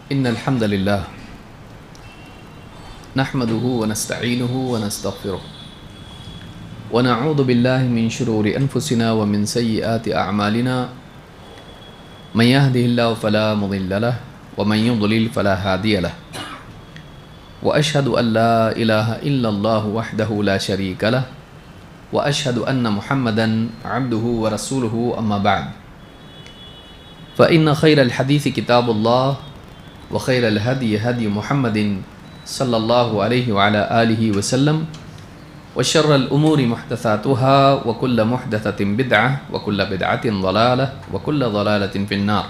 إن الحمد لله نحمده ونستعينه ونستغفره ونعوذ بالله من شرور أنفسنا ومن سيئات أعمالنا من يهده الله فلا مضل له ومن يضلل فلا هادي له وأشهد أن لا إله إلا الله وحده لا شريك له وأشهد أن محمدا عبده ورسوله أما بعد فإن خير الحديث كتاب الله وخير الهدي هدي محمد صلى الله عليه وعلى آله وسلم وشر الأمور محدثاتها وكل محدثة بدعة وكل بدعة ضلالة وكل ضلالة في النار.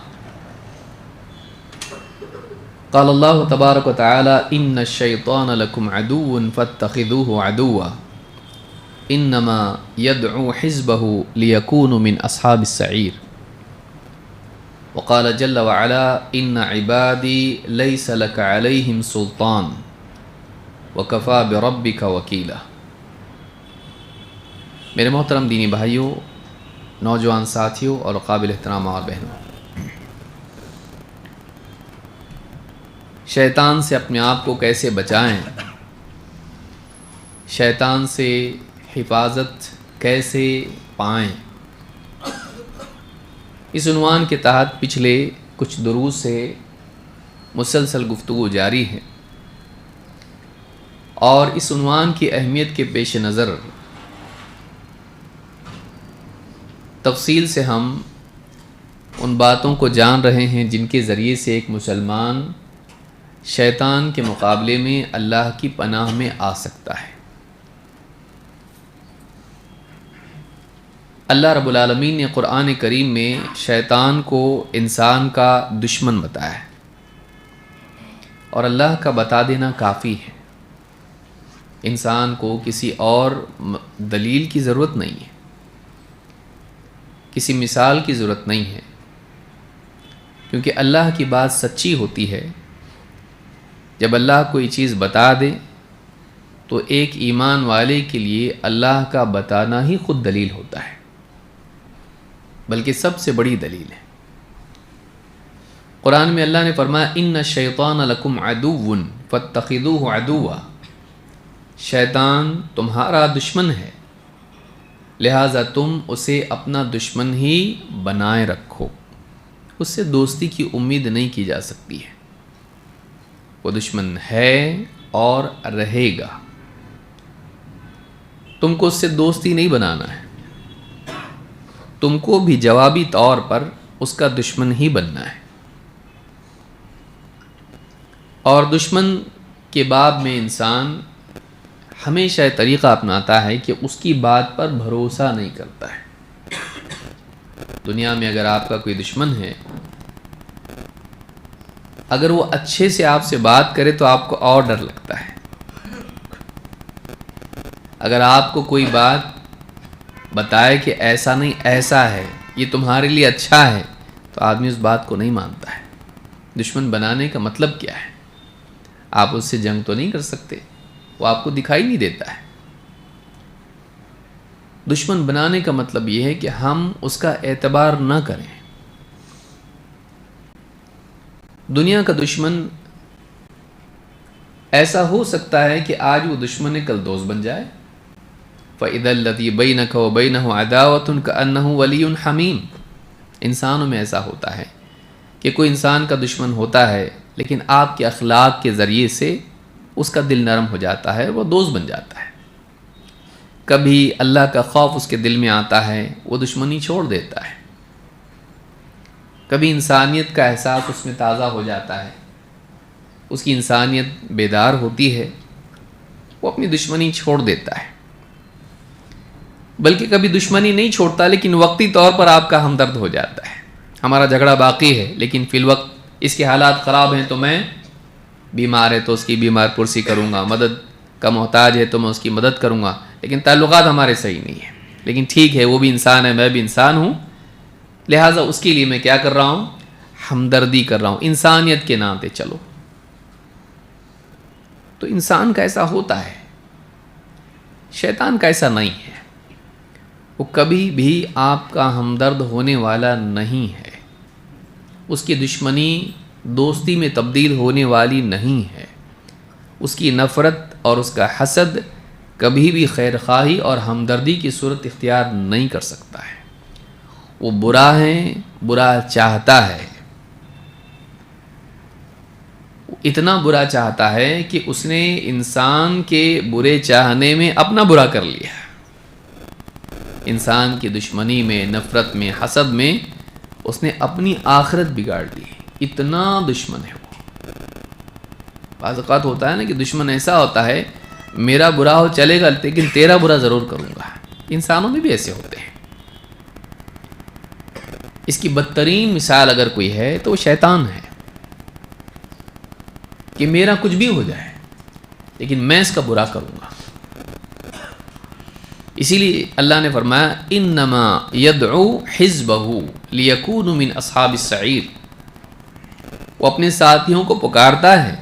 قال الله تبارك وتعالى إن الشيطان لكم عدو فاتخذوه عدوا إنما يدعو حزبه ليكونوا من أصحاب السعير. وقال جل وعلا إن عبادي ليس لك عليهم سلطان وكفى بربك وكيلا. میرے محترم دینی بھائیوں، نوجوان ساتھیوں اور قابل احترام اور بہنوں، شیطان سے اپنے آپ کو کیسے بچائیں، شیطان سے حفاظت کیسے پائیں، اس عنوان کے تحت پچھلے کچھ دروس سے مسلسل گفتگو جاری ہے، اور اس عنوان کی اہمیت کے پیش نظر تفصیل سے ہم ان باتوں کو جان رہے ہیں جن کے ذریعے سے ایک مسلمان شیطان کے مقابلے میں اللہ کی پناہ میں آ سکتا ہے۔ اللہ رب العالمین نے قرآن کریم میں شیطان کو انسان کا دشمن بتایا ہے، اور اللہ کا بتا دینا کافی ہے۔ انسان کو کسی اور دلیل کی ضرورت نہیں ہے، کسی مثال کی ضرورت نہیں ہے، کیونکہ اللہ کی بات سچی ہوتی ہے۔ جب اللہ کوئی چیز بتا دے تو ایک ایمان والے کے لیے اللہ کا بتانا ہی خود دلیل ہوتا ہے، بلکہ سب سے بڑی دلیل ہے۔ قرآن میں اللہ نے فرمایا ان الشیطان لکم عدو فاتخذوہ عدوا، شیطان تمہارا دشمن ہے، لہٰذا تم اسے اپنا دشمن ہی بنائے رکھو۔ اس سے دوستی کی امید نہیں کی جا سکتی ہے، وہ دشمن ہے اور رہے گا۔ تم کو اس سے دوستی نہیں بنانا ہے، تم کو بھی جوابی طور پر اس کا دشمن ہی بننا ہے۔ اور دشمن کے باب میں انسان ہمیشہ یہ طریقہ اپناتا ہے کہ اس کی بات پر بھروسہ نہیں کرتا ہے۔ دنیا میں اگر آپ کا کوئی دشمن ہے، اگر وہ اچھے سے آپ سے بات کرے تو آپ کو اور ڈر لگتا ہے۔ اگر آپ کو کوئی بات بتائے کہ ایسا نہیں ایسا ہے، یہ تمہارے لیے اچھا ہے، تو آدمی اس بات کو نہیں مانتا ہے۔ دشمن بنانے کا مطلب کیا ہے؟ آپ اس سے جنگ تو نہیں کر سکتے، وہ آپ کو دکھائی نہیں دیتا ہے۔ دشمن بنانے کا مطلب یہ ہے کہ ہم اس کا اعتبار نہ کریں۔ دنیا کا دشمن ایسا ہو سکتا ہے کہ آج وہ دشمن کل دوست بن جائے۔ فَإِذَا الَّذِي بَيْنَكَ وَبَيْنَهُ عَدَاوَةٌ كَأَنَّهُ وَلِيٌّ حَمِيمٌ۔ انسانوں میں ایسا ہوتا ہے کہ کوئی انسان کا دشمن ہوتا ہے، لیکن آپ کے اخلاق کے ذریعے سے اس کا دل نرم ہو جاتا ہے، وہ دوست بن جاتا ہے۔ کبھی اللہ کا خوف اس کے دل میں آتا ہے، وہ دشمنی چھوڑ دیتا ہے۔ کبھی انسانیت کا احساس اس میں تازہ ہو جاتا ہے، اس کی انسانیت بیدار ہوتی ہے، وہ اپنی دشمنی چھوڑ دیتا ہے۔ بلکہ کبھی دشمنی نہیں چھوڑتا، لیکن وقتی طور پر آپ کا ہمدرد ہو جاتا ہے۔ ہمارا جھگڑا باقی ہے، لیکن فی الوقت اس کے حالات خراب ہیں تو میں بیمار ہے تو اس کی بیمار پرسی کروں گا، مدد کا محتاج ہے تو میں اس کی مدد کروں گا، لیکن تعلقات ہمارے صحیح نہیں ہیں۔ لیکن ٹھیک ہے، وہ بھی انسان ہے، میں بھی انسان ہوں، لہٰذا اس کے لیے میں کیا کر رہا ہوں؟ ہمدردی کر رہا ہوں، انسانیت کے ناطے چلو۔ تو انسان کا ایسا ہوتا ہے، شیطان کا ایسا نہیں ہے۔ وہ کبھی بھی آپ کا ہمدرد ہونے والا نہیں ہے۔ اس کی دشمنی دوستی میں تبدیل ہونے والی نہیں ہے. اس کی نفرت اور اس کا حسد کبھی بھی خیر خواہی اور ہمدردی کی صورت اختیار نہیں کر سکتا ہے. وہ برا ہے، برا چاہتا ہے، اتنا برا چاہتا ہے کہ اس نے انسان کے برے چاہنے میں اپنا برا کر لیا. انسان کی دشمنی میں، نفرت میں، حسد میں اس نے اپنی آخرت بگاڑ لی. اتنا دشمن ہے وہ. بعض اوقات ہوتا ہے نا کہ دشمن ایسا ہوتا ہے، میرا برا ہو چلے گا لیکن تیرا برا ضرور کروں گا. انسانوں میں بھی ایسے ہوتے ہیں. اس کی بدترین مثال اگر کوئی ہے تو وہ شیطان ہے کہ میرا کچھ بھی ہو جائے لیکن میں اس کا برا کروں گا. اسی لیے اللہ نے فرمایا انما یدعو حزبہ لیکونوا من اصحاب السعیر. وہ اپنے ساتھیوں کو پکارتا ہے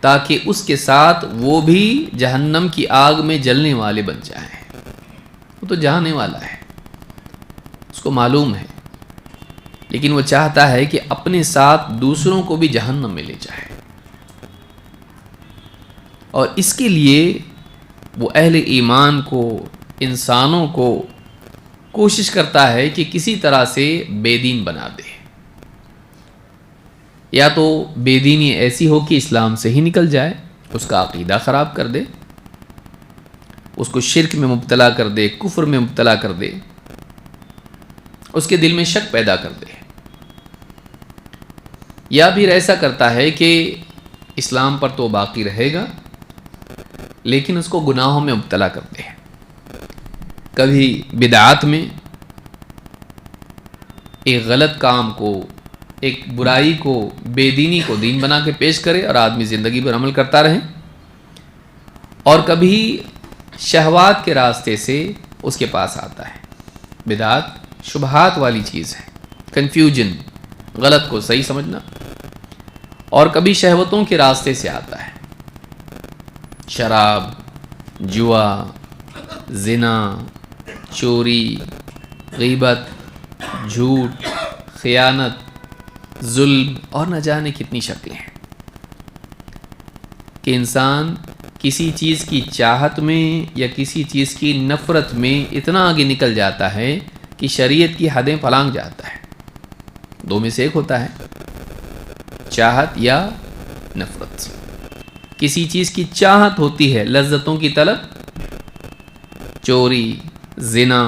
تاکہ اس کے ساتھ وہ بھی جہنم کی آگ میں جلنے والے بن جائیں. وہ تو جانے والا ہے، اس کو معلوم ہے، لیکن وہ چاہتا ہے کہ اپنے ساتھ دوسروں کو بھی جہنم میں لے جائے. اور اس کے لیے وہ اہل ایمان کو، انسانوں کو کوشش کرتا ہے کہ کسی طرح سے بے دین بنا دے. یا تو بے دینی ایسی ہو کہ اسلام سے ہی نکل جائے، اس کا عقیدہ خراب کر دے، اس کو شرک میں مبتلا کر دے، کفر میں مبتلا کر دے، اس کے دل میں شک پیدا کر دے. یا پھر ایسا کرتا ہے کہ اسلام پر تو باقی رہے گا لیکن اس کو گناہوں میں مبتلا کر دے. کبھی بدعات میں، ایک غلط کام کو، ایک برائی کو، بے دینی کو دین بنا کے پیش کرے اور آدمی زندگی پر عمل کرتا رہے. اور کبھی شہوات کے راستے سے اس کے پاس آتا ہے. بدعات شبہات والی چیز ہے، کنفیوژن، غلط کو صحیح سمجھنا. اور کبھی شہوتوں کے راستے سے آتا ہے، شراب، جوا، زنا، چوری، غیبت، جھوٹ، خیانت، ظلم اور نہ جانے کتنی شکلیں ہیں. کہ انسان کسی چیز کی چاہت میں یا کسی چیز کی نفرت میں اتنا آگے نکل جاتا ہے کہ شریعت کی حدیں پلانگ جاتا ہے. دو میں سے ایک ہوتا ہے، چاہت یا نفرت. کسی چیز کی چاہت ہوتی ہے، لذتوں کی طلب، چوری، زنا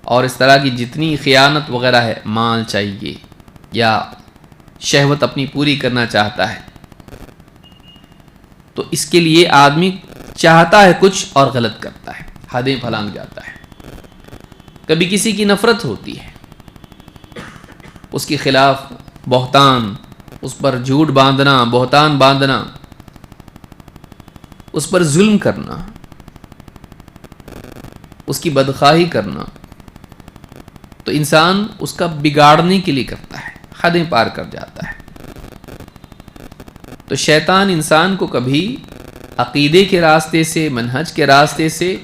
اور اس طرح کی جتنی خیانت وغیرہ ہے، مال چاہیے یا شہوت اپنی پوری کرنا چاہتا ہے. تو اس کے لیے آدمی چاہتا ہے کچھ اور غلط کرتا ہے، حدیں پھلانگ جاتا ہے. کبھی کسی کی نفرت ہوتی ہے، اس کے خلاف بہتان، اس پر جھوٹ باندھنا، بہتان باندھنا، اس پر ظلم کرنا، اس کی بدخواہی کرنا. تو انسان اس کا بگاڑنے کے لیے کرتا ہے، حدیں پار کر جاتا ہے. تو شیطان انسان کو کبھی عقیدے کے راستے سے، منہج کے راستے سے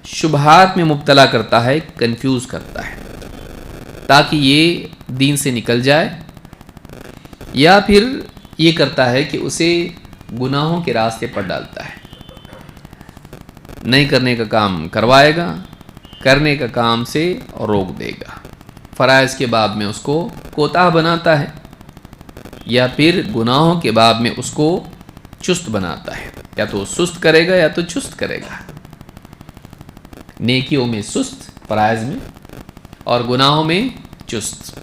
شبہات میں مبتلا کرتا ہے، کنفیوز کرتا ہے تاکہ یہ دین سے نکل جائے. یا پھر یہ کرتا ہے کہ اسے گناہوں کے راستے پر ڈالتا ہے. نہیں کرنے کا کام کروائے گا، کرنے کا کام سے روک دے گا. فرائض کے باب میں اس کو کوتاہ بناتا ہے یا پھر گناہوں کے باب میں اس کو چست بناتا ہے. یا تو سست کرے گا یا تو چست کرے گا. نیکیوں میں سست، فرائض میں، اور گناہوں میں چست.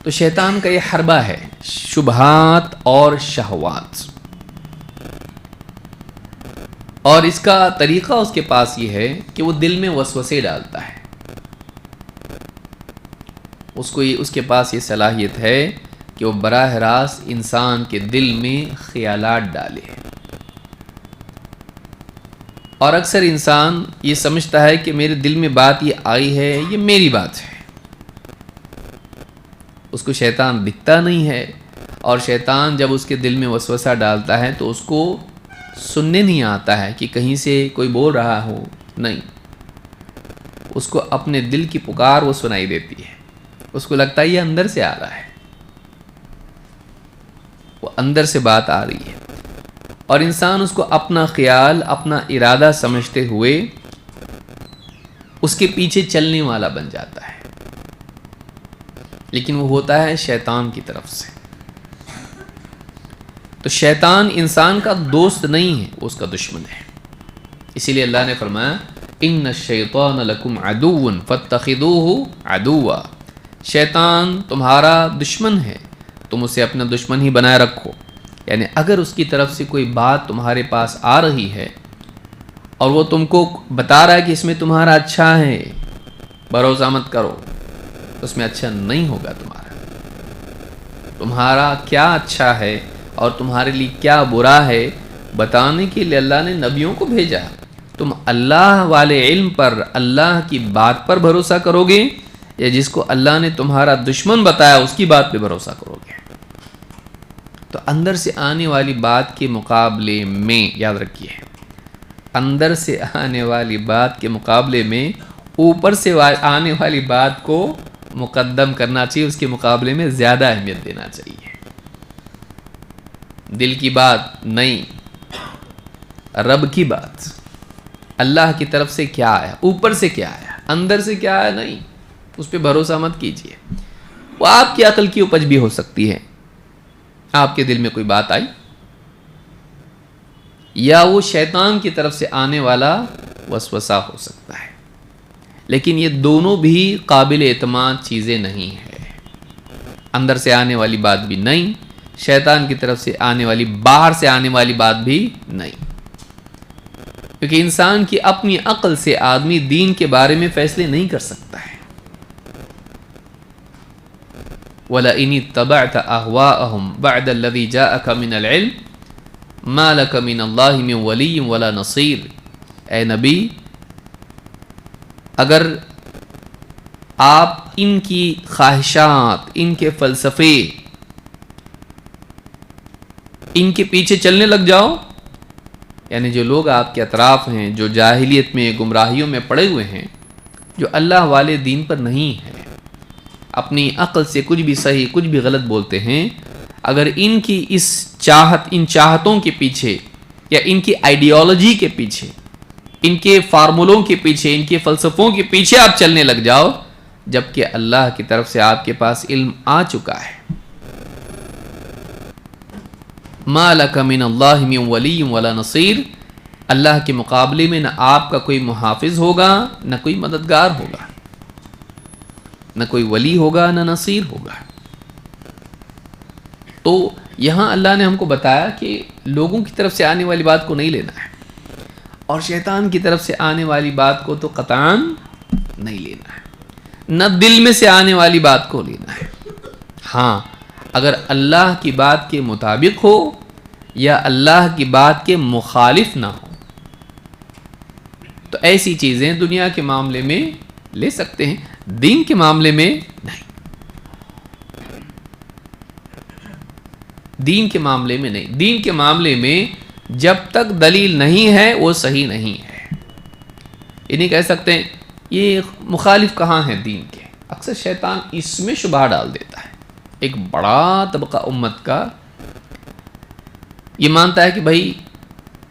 تو شیطان کا یہ حربہ ہے، شبہات اور شہوات. اور اس کا طریقہ اس کے پاس یہ ہے کہ وہ دل میں وسوسے ڈالتا ہے. اس کے پاس یہ صلاحیت ہے کہ وہ براہ راست انسان کے دل میں خیالات ڈالے. اور اکثر انسان یہ سمجھتا ہے کہ میرے دل میں بات یہ آئی ہے، یہ میری بات ہے. اس کو شیطان دکھتا نہیں ہے، اور شیطان جب اس کے دل میں وسوسہ ڈالتا ہے تو اس کو سننے نہیں آتا ہے کہ کہیں سے کوئی بول رہا ہو. نہیں، اس کو اپنے دل کی پکار وہ سنائی دیتی ہے. اس کو لگتا ہے یہ اندر سے آ رہا ہے. اندر سے بات آ رہی ہے اور انسان اس کو اپنا خیال اپنا ارادہ سمجھتے ہوئے اس کے پیچھے چلنے والا بن جاتا ہے، لیکن وہ ہوتا ہے شیطان کی طرف سے۔ تو شیطان انسان کا دوست نہیں ہے، وہ اس کا دشمن ہے۔ اسی لیے اللہ نے فرمایا ان الشیطان لکم عدو فاتخذوہ عدوا، شیطان تمہارا دشمن ہے، تم اسے اپنا دشمن ہی بنائے رکھو۔ یعنی اگر اس کی طرف سے کوئی بات تمہارے پاس آ رہی ہے اور وہ تم کو بتا رہا ہے کہ اس میں تمہارا اچھا ہے، بھروسہ مت کرو، اس میں اچھا نہیں ہوگا تمہارا کیا اچھا ہے اور تمہارے لیے کیا برا ہے بتانے کے لیے اللہ نے نبیوں کو بھیجا۔ تم اللہ والے علم پر، اللہ کی بات پر بھروسہ کرو گے یا جس کو اللہ نے تمہارا دشمن بتایا اس کی بات پہ بھروسہ کرو گے؟ تو اندر سے آنے والی بات کے مقابلے میں، یاد رکھیے، اندر سے آنے والی بات کے مقابلے میں اوپر سے آنے والی بات کو مقدم کرنا چاہیے، اس کے مقابلے میں زیادہ اہمیت دینا چاہیے۔ دل کی بات نہیں، رب کی بات، اللہ کی طرف سے کیا آیا، اوپر سے کیا آیا، اندر سے کیا آیا نہیں، اس پہ بھروسہ مت کیجیے۔ وہ آپ کی عقل کی اپج بھی ہو سکتی ہے، آپ کے دل میں کوئی بات آئی، یا وہ شیطان کی طرف سے آنے والا وسوسہ ہو سکتا ہے، لیکن یہ دونوں بھی قابل اعتماد چیزیں نہیں ہیں۔ اندر سے آنے والی بات بھی نہیں، شیطان کی طرف سے آنے والی، باہر سے آنے والی بات بھی نہیں، کیونکہ انسان کی اپنی عقل سے آدمی دین کے بارے میں فیصلے نہیں کر سکتا ہے۔ وَلَئِنِ اتَّبَعْتَ أَهْوَاءَهُمْ بَعْدَ الَّذِي جَاءَكَ مِنَ الْعِلْمِ مَا لَكَ مِنَ اللَّهِ مِنْ وَلِيٍّ وَلَا نَصِيرٍ، اے نبی اگر آپ ان کی خواہشات، ان کے فلسفے، ان کے پیچھے چلنے لگ جاؤ، یعنی جو لوگ آپ کے اطراف ہیں، جو جاہلیت میں، گمراہیوں میں پڑے ہوئے ہیں، جو اللہ والے دین پر نہیں ہے، اپنی عقل سے کچھ بھی صحیح کچھ بھی غلط بولتے ہیں، اگر ان کی اس چاہت، ان چاہتوں کے پیچھے یا ان کی آئیڈیالوجی کے پیچھے، ان کے فارمولوں کے پیچھے، ان کے فلسفوں کے پیچھے آپ چلنے لگ جاؤ، جبکہ اللہ کی طرف سے آپ کے پاس علم آ چکا ہے۔ مَا لَكَ مِنَ اللَّهِ مِنْ وَلِيٍّ وَلَا نَصِيرٍ، اللہ کے مقابلے میں نہ آپ کا کوئی محافظ ہوگا، نہ کوئی مددگار ہوگا، نہ کوئی ولی ہوگا، نہ نصیر ہوگا۔ تو یہاں اللہ نے ہم کو بتایا کہ لوگوں کی طرف سے آنے والی بات کو نہیں لینا ہے، اور شیطان کی طرف سے آنے والی بات کو تو قطعاً نہیں لینا ہے، نہ دل میں سے آنے والی بات کو لینا ہے۔ ہاں، اگر اللہ کی بات کے مطابق ہو یا اللہ کی بات کے مخالف نہ ہو تو ایسی چیزیں دنیا کے معاملے میں لے سکتے ہیں، دین کے معاملے میں نہیں، دین کے معاملے میں نہیں۔ دین کے معاملے میں جب تک دلیل نہیں ہے وہ صحیح نہیں ہے۔ یہ نہیں کہہ سکتے یہ مخالف کہاں ہیں دین کے، اکثر شیطان اس میں شبہ ڈال دیتا ہے۔ ایک بڑا طبقہ امت کا یہ مانتا ہے کہ بھائی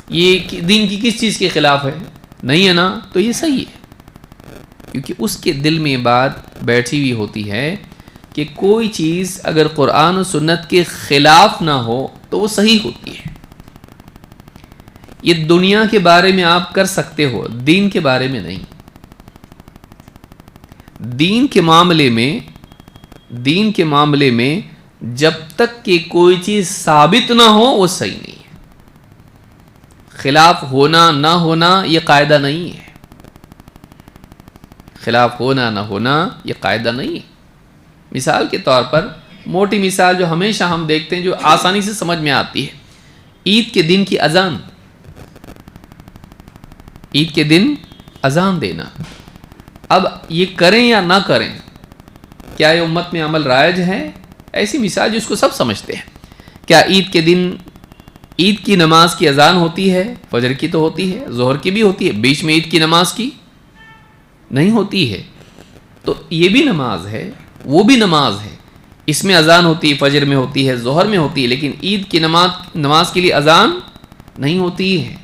یہ دین کی کس چیز کے خلاف ہے، نہیں ہے نا، تو یہ صحیح ہے، کیونکہ اس کے دل میں بات بیٹھی ہوئی ہوتی ہے کہ کوئی چیز اگر قرآن و سنت کے خلاف نہ ہو تو وہ صحیح ہوتی ہے۔ یہ دنیا کے بارے میں آپ کر سکتے ہو، دین کے بارے میں نہیں۔ دین کے معاملے میں جب تک کہ کوئی چیز ثابت نہ ہو وہ صحیح نہیں ہے۔ خلاف ہونا نہ ہونا یہ قاعدہ نہیں ہے، خلاف ہونا نہ ہونا یہ قاعدہ نہیں ہے۔ مثال کے طور پر، موٹی مثال جو ہمیشہ ہم دیکھتے ہیں، جو آسانی سے سمجھ میں آتی ہے، عید کے دن کی اذان، عید کے دن اذان دینا۔ اب یہ کریں یا نہ کریں، کیا یہ امت میں عمل رائج ہے؟ ایسی مثال جس کو سب سمجھتے ہیں۔ کیا عید کے دن عید کی نماز کی اذان ہوتی ہے؟ فجر کی تو ہوتی ہے، ظہر کی بھی ہوتی ہے، بیچ میں عید کی نماز کی نہیں ہوتی ہے۔ تو یہ بھی نماز ہے، وہ بھی نماز ہے، اس میں اذان ہوتی ہے، فجر میں ہوتی ہے، ظہر میں ہوتی ہے، لیکن عید کی نماز کے لیے اذان نہیں ہوتی ہے.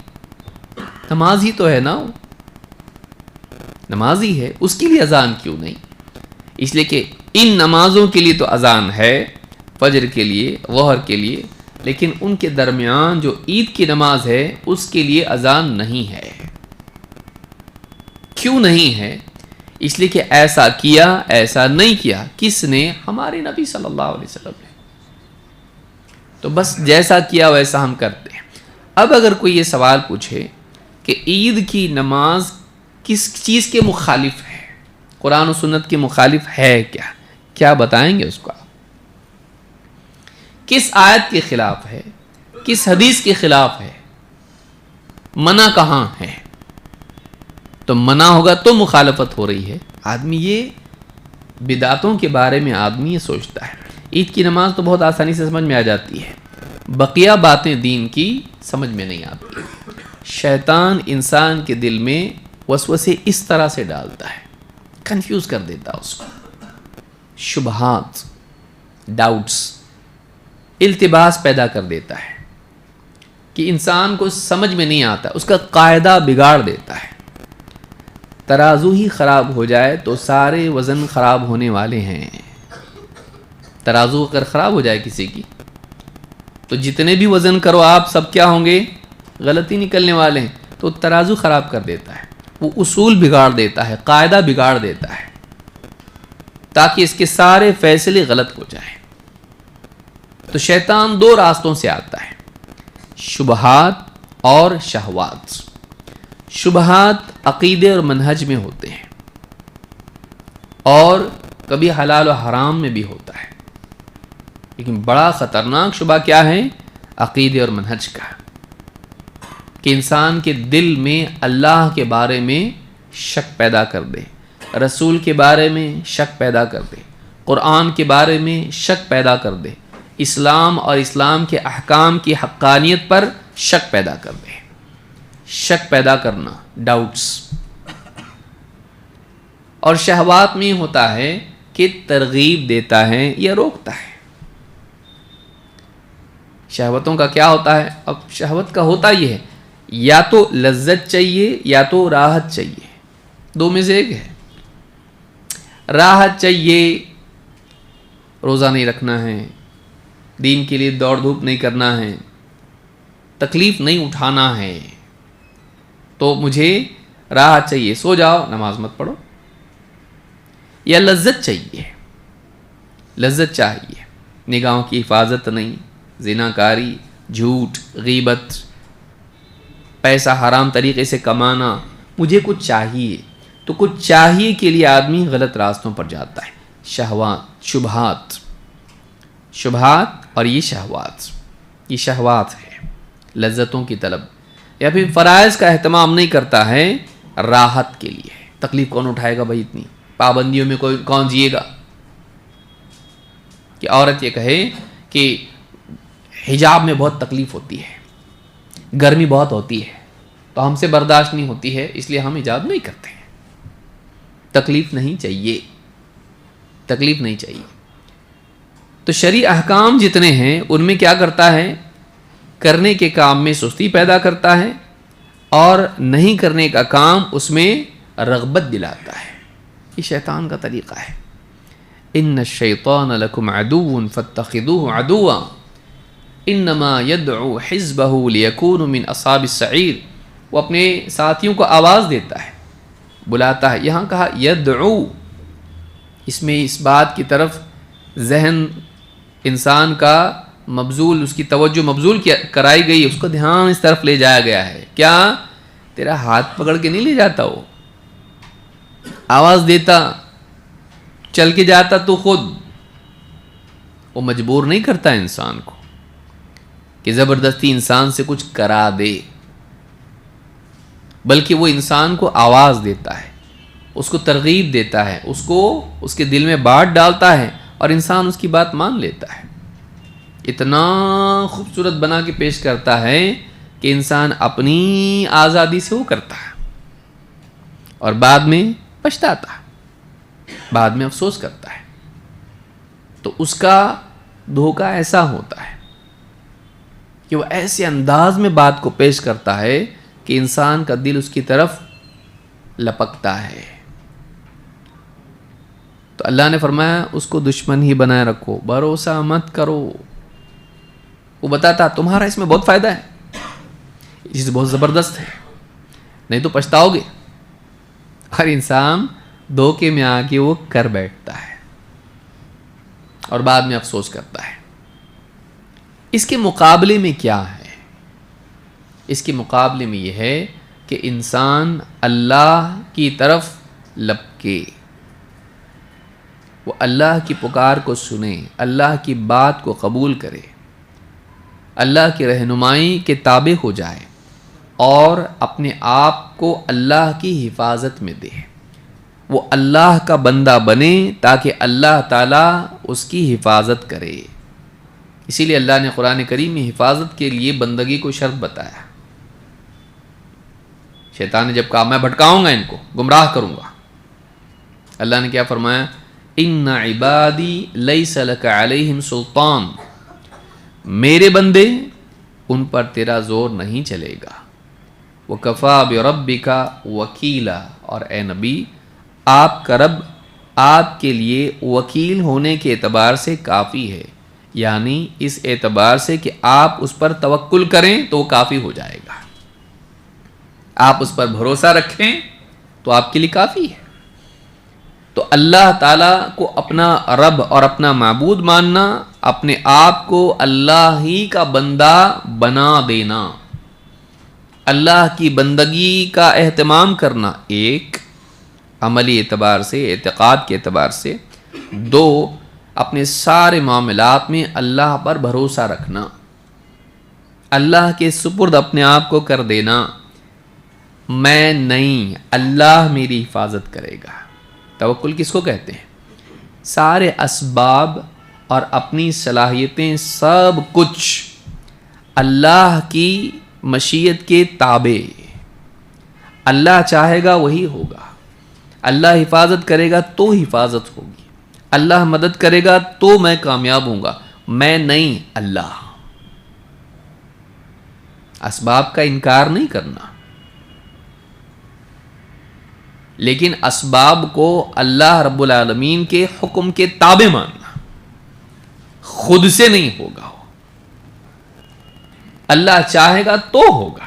نماز ہی تو ہے نا، نماز ہی ہے، اس کے لیے اذان کیوں نہیں؟ اس لیے کہ ان نمازوں کے لیے تو اذان ہے، فجر کے لیے، ظہر کے لیے، لیکن ان کے درمیان جو عید کی نماز ہے اس کے لیے اذان نہیں ہے. کیوں نہیں ہے؟ اس لیے کہ ایسا کیا، ایسا نہیں کیا. کس نے؟ ہمارے نبی صلی اللہ علیہ وسلم نے. تو بس جیسا کیا ویسا ہم کرتے ہیں. اب اگر کوئی یہ سوال پوچھے کہ عید کی نماز کس چیز کے مخالف ہے، قرآن و سنت کے مخالف ہے کیا بتائیں گے اس کو؟ کس آیت کے خلاف ہے، کس حدیث کے خلاف ہے، منع کہاں ہے؟ تو منع ہوگا تو مخالفت ہو رہی ہے. آدمی یہ بدعتوں کے بارے میں آدمی یہ سوچتا ہے. عید کی نماز تو بہت آسانی سے سمجھ میں آ جاتی ہے، بقیہ باتیں دین کی سمجھ میں نہیں آتی. شیطان انسان کے دل میں وسوسے اس طرح سے ڈالتا ہے، کنفیوز کر دیتا اس کو. شبہات، ڈاؤٹس، التباس پیدا کر دیتا ہے کہ انسان کو سمجھ میں نہیں آتا، اس کا قاعدہ بگاڑ دیتا ہے. ترازو ہی خراب ہو جائے تو سارے وزن خراب ہونے والے ہیں. ترازو اگر خراب ہو جائے کسی کی تو جتنے بھی وزن کرو آپ سب کیا ہوں گے؟ غلطی نکلنے والے ہیں. تو ترازو خراب کر دیتا ہے، وہ اصول بگاڑ دیتا ہے، قاعدہ بگاڑ دیتا ہے تاکہ اس کے سارے فیصلے غلط ہو جائیں. تو شیطان دو راستوں سے آتا ہے، شبہات اور شہوات. شبہات عقیدے اور منہج میں ہوتے ہیں، اور کبھی حلال و حرام میں بھی ہوتا ہے. لیکن بڑا خطرناک شبہ کیا ہے؟ عقیدے اور منہج کا، کہ انسان کے دل میں اللہ کے بارے میں شک پیدا کر دے، رسول کے بارے میں شک پیدا کر دے، قرآن کے بارے میں شک پیدا کر دے، اسلام اور اسلام کے احکام کی حقانیت پر شک پیدا کر دے. شک پیدا کرنا، ڈاؤٹس. اور شہوات میں ہوتا ہے کہ ترغیب دیتا ہے یا روکتا ہے. شہوتوں کا کیا ہوتا ہے؟ اب شہوت کا ہوتا یہ ہے، یا تو لذت چاہیے یا تو راحت چاہیے، دو میں سے ایک ہے. راحت چاہیے، روزہ نہیں رکھنا ہے، دین کے لیے دوڑ دھوپ نہیں کرنا ہے، تکلیف نہیں اٹھانا ہے، تو مجھے راحت چاہیے، سو جاؤ، نماز مت پڑھو. یا لذت چاہیے، لذت چاہیے، نگاہوں کی حفاظت نہیں، زناکاری، جھوٹ، غیبت، پیسہ حرام طریقے سے کمانا، مجھے کچھ چاہیے. تو کچھ چاہیے کے لیے آدمی غلط راستوں پر جاتا ہے. شہوات، شبہات اور یہ شہوات ہے، لذتوں کی طلب. یا پھر فرائض کا اہتمام نہیں کرتا ہے، راحت کے لیے. تکلیف کون اٹھائے گا بھائی؟ اتنی پابندیوں میں کون جیے گا؟ کہ عورت یہ کہے کہ حجاب میں بہت تکلیف ہوتی ہے، گرمی بہت ہوتی ہے، تو ہم سے برداشت نہیں ہوتی ہے، اس لیے ہم حجاب نہیں کرتے ہیں. تکلیف نہیں چاہیے، تکلیف نہیں چاہیے. تو شرعی احکام جتنے ہیں ان میں کیا کرتا ہے؟ کرنے کے کام میں سستی پیدا کرتا ہے، اور نہیں کرنے کا کام اس میں رغبت دلاتا ہے. یہ شیطان کا طریقہ ہے. ان الشیطان لکم عدو فاتخذوه عدوا انما يدعو حزبه ليكونوا من اصحاب السعیر. وہ اپنے ساتھیوں کو آواز دیتا ہے، بلاتا ہے. یہاں کہا یدعو، اس میں اس بات کی طرف ذہن انسان کا مبذول، اس کی توجہ مبذول کرائی گئی، اس کو دھیان اس طرف لے جایا گیا ہے. کیا؟ تیرا ہاتھ پکڑ کے نہیں لے جاتا، وہ آواز دیتا، چل کے جاتا تو خود. وہ مجبور نہیں کرتا انسان کو کہ زبردستی انسان سے کچھ کرا دے، بلکہ وہ انسان کو آواز دیتا ہے، اس کو ترغیب دیتا ہے، اس کو اس کے دل میں بات ڈالتا ہے، اور انسان اس کی بات مان لیتا ہے. اتنا خوبصورت بنا کے پیش کرتا ہے کہ انسان اپنی آزادی سے وہ کرتا ہے، اور بعد میں پچھتاتا ہے، بعد میں افسوس کرتا ہے. تو اس کا دھوکہ ایسا ہوتا ہے کہ وہ ایسے انداز میں بات کو پیش کرتا ہے کہ انسان کا دل اس کی طرف لپکتا ہے. تو اللہ نے فرمایا اس کو دشمن ہی بنائے رکھو، بھروسہ مت کرو. وہ بتاتا تمہارا اس میں بہت فائدہ ہے، یہ چیز بہت زبردست ہے، نہیں تو پچھتاؤ گے. ہر انسان دھوکے میں آ کے وہ کر بیٹھتا ہے اور بعد میں افسوس کرتا ہے. اس کے مقابلے میں کیا ہے؟ اس کے مقابلے میں یہ ہے کہ انسان اللہ کی طرف لپکے، وہ اللہ کی پکار کو سنے، اللہ کی بات کو قبول کرے، اللہ کی رہنمائی کے تابع ہو جائے اور اپنے آپ کو اللہ کی حفاظت میں دے. وہ اللہ کا بندہ بنے تاکہ اللہ تعالیٰ اس کی حفاظت کرے. اسی لیے اللہ نے قرآن کریم میں حفاظت کے لیے بندگی کو شرط بتایا. شیطان نے جب کہا میں بھٹکاؤں گا ان کو، گمراہ کروں گا، اللہ نے کیا فرمایا؟ ان عبادی لیس لک علیہم سلطان، میرے بندے ان پر تیرا زور نہیں چلے گا. وکفا بربک وکیلا، اور اے نبی آپ کا رب آپ کے لیے وکیل ہونے کے اعتبار سے کافی ہے، یعنی اس اعتبار سے کہ آپ اس پر توکل کریں تو وہ کافی ہو جائے گا. آپ اس پر بھروسہ رکھیں تو آپ کے لیے کافی ہے. تو اللہ تعالیٰ کو اپنا رب اور اپنا معبود ماننا، اپنے آپ کو اللہ ہی کا بندہ بنا دینا، اللہ کی بندگی کا اہتمام کرنا، ایک عملی اعتبار سے، اعتقاد کے اعتبار سے. دو، اپنے سارے معاملات میں اللہ پر بھروسہ رکھنا، اللہ کے سپرد اپنے آپ کو کر دینا. میں نہیں، اللہ میری حفاظت کرے گا. توکل کس کو کہتے ہیں؟ سارے اسباب اور اپنی صلاحیتیں سب کچھ اللہ کی مشیت کے تابع. اللہ چاہے گا وہی ہوگا، اللہ حفاظت کرے گا تو حفاظت ہوگی، اللہ مدد کرے گا تو میں کامیاب ہوں گا. میں نہیں، اللہ. اسباب کا انکار نہیں کرنا، لیکن اسباب کو اللہ رب العالمین کے حکم کے تابع ماننا، خود سے نہیں ہوگا. اللہ چاہے گا تو ہوگا.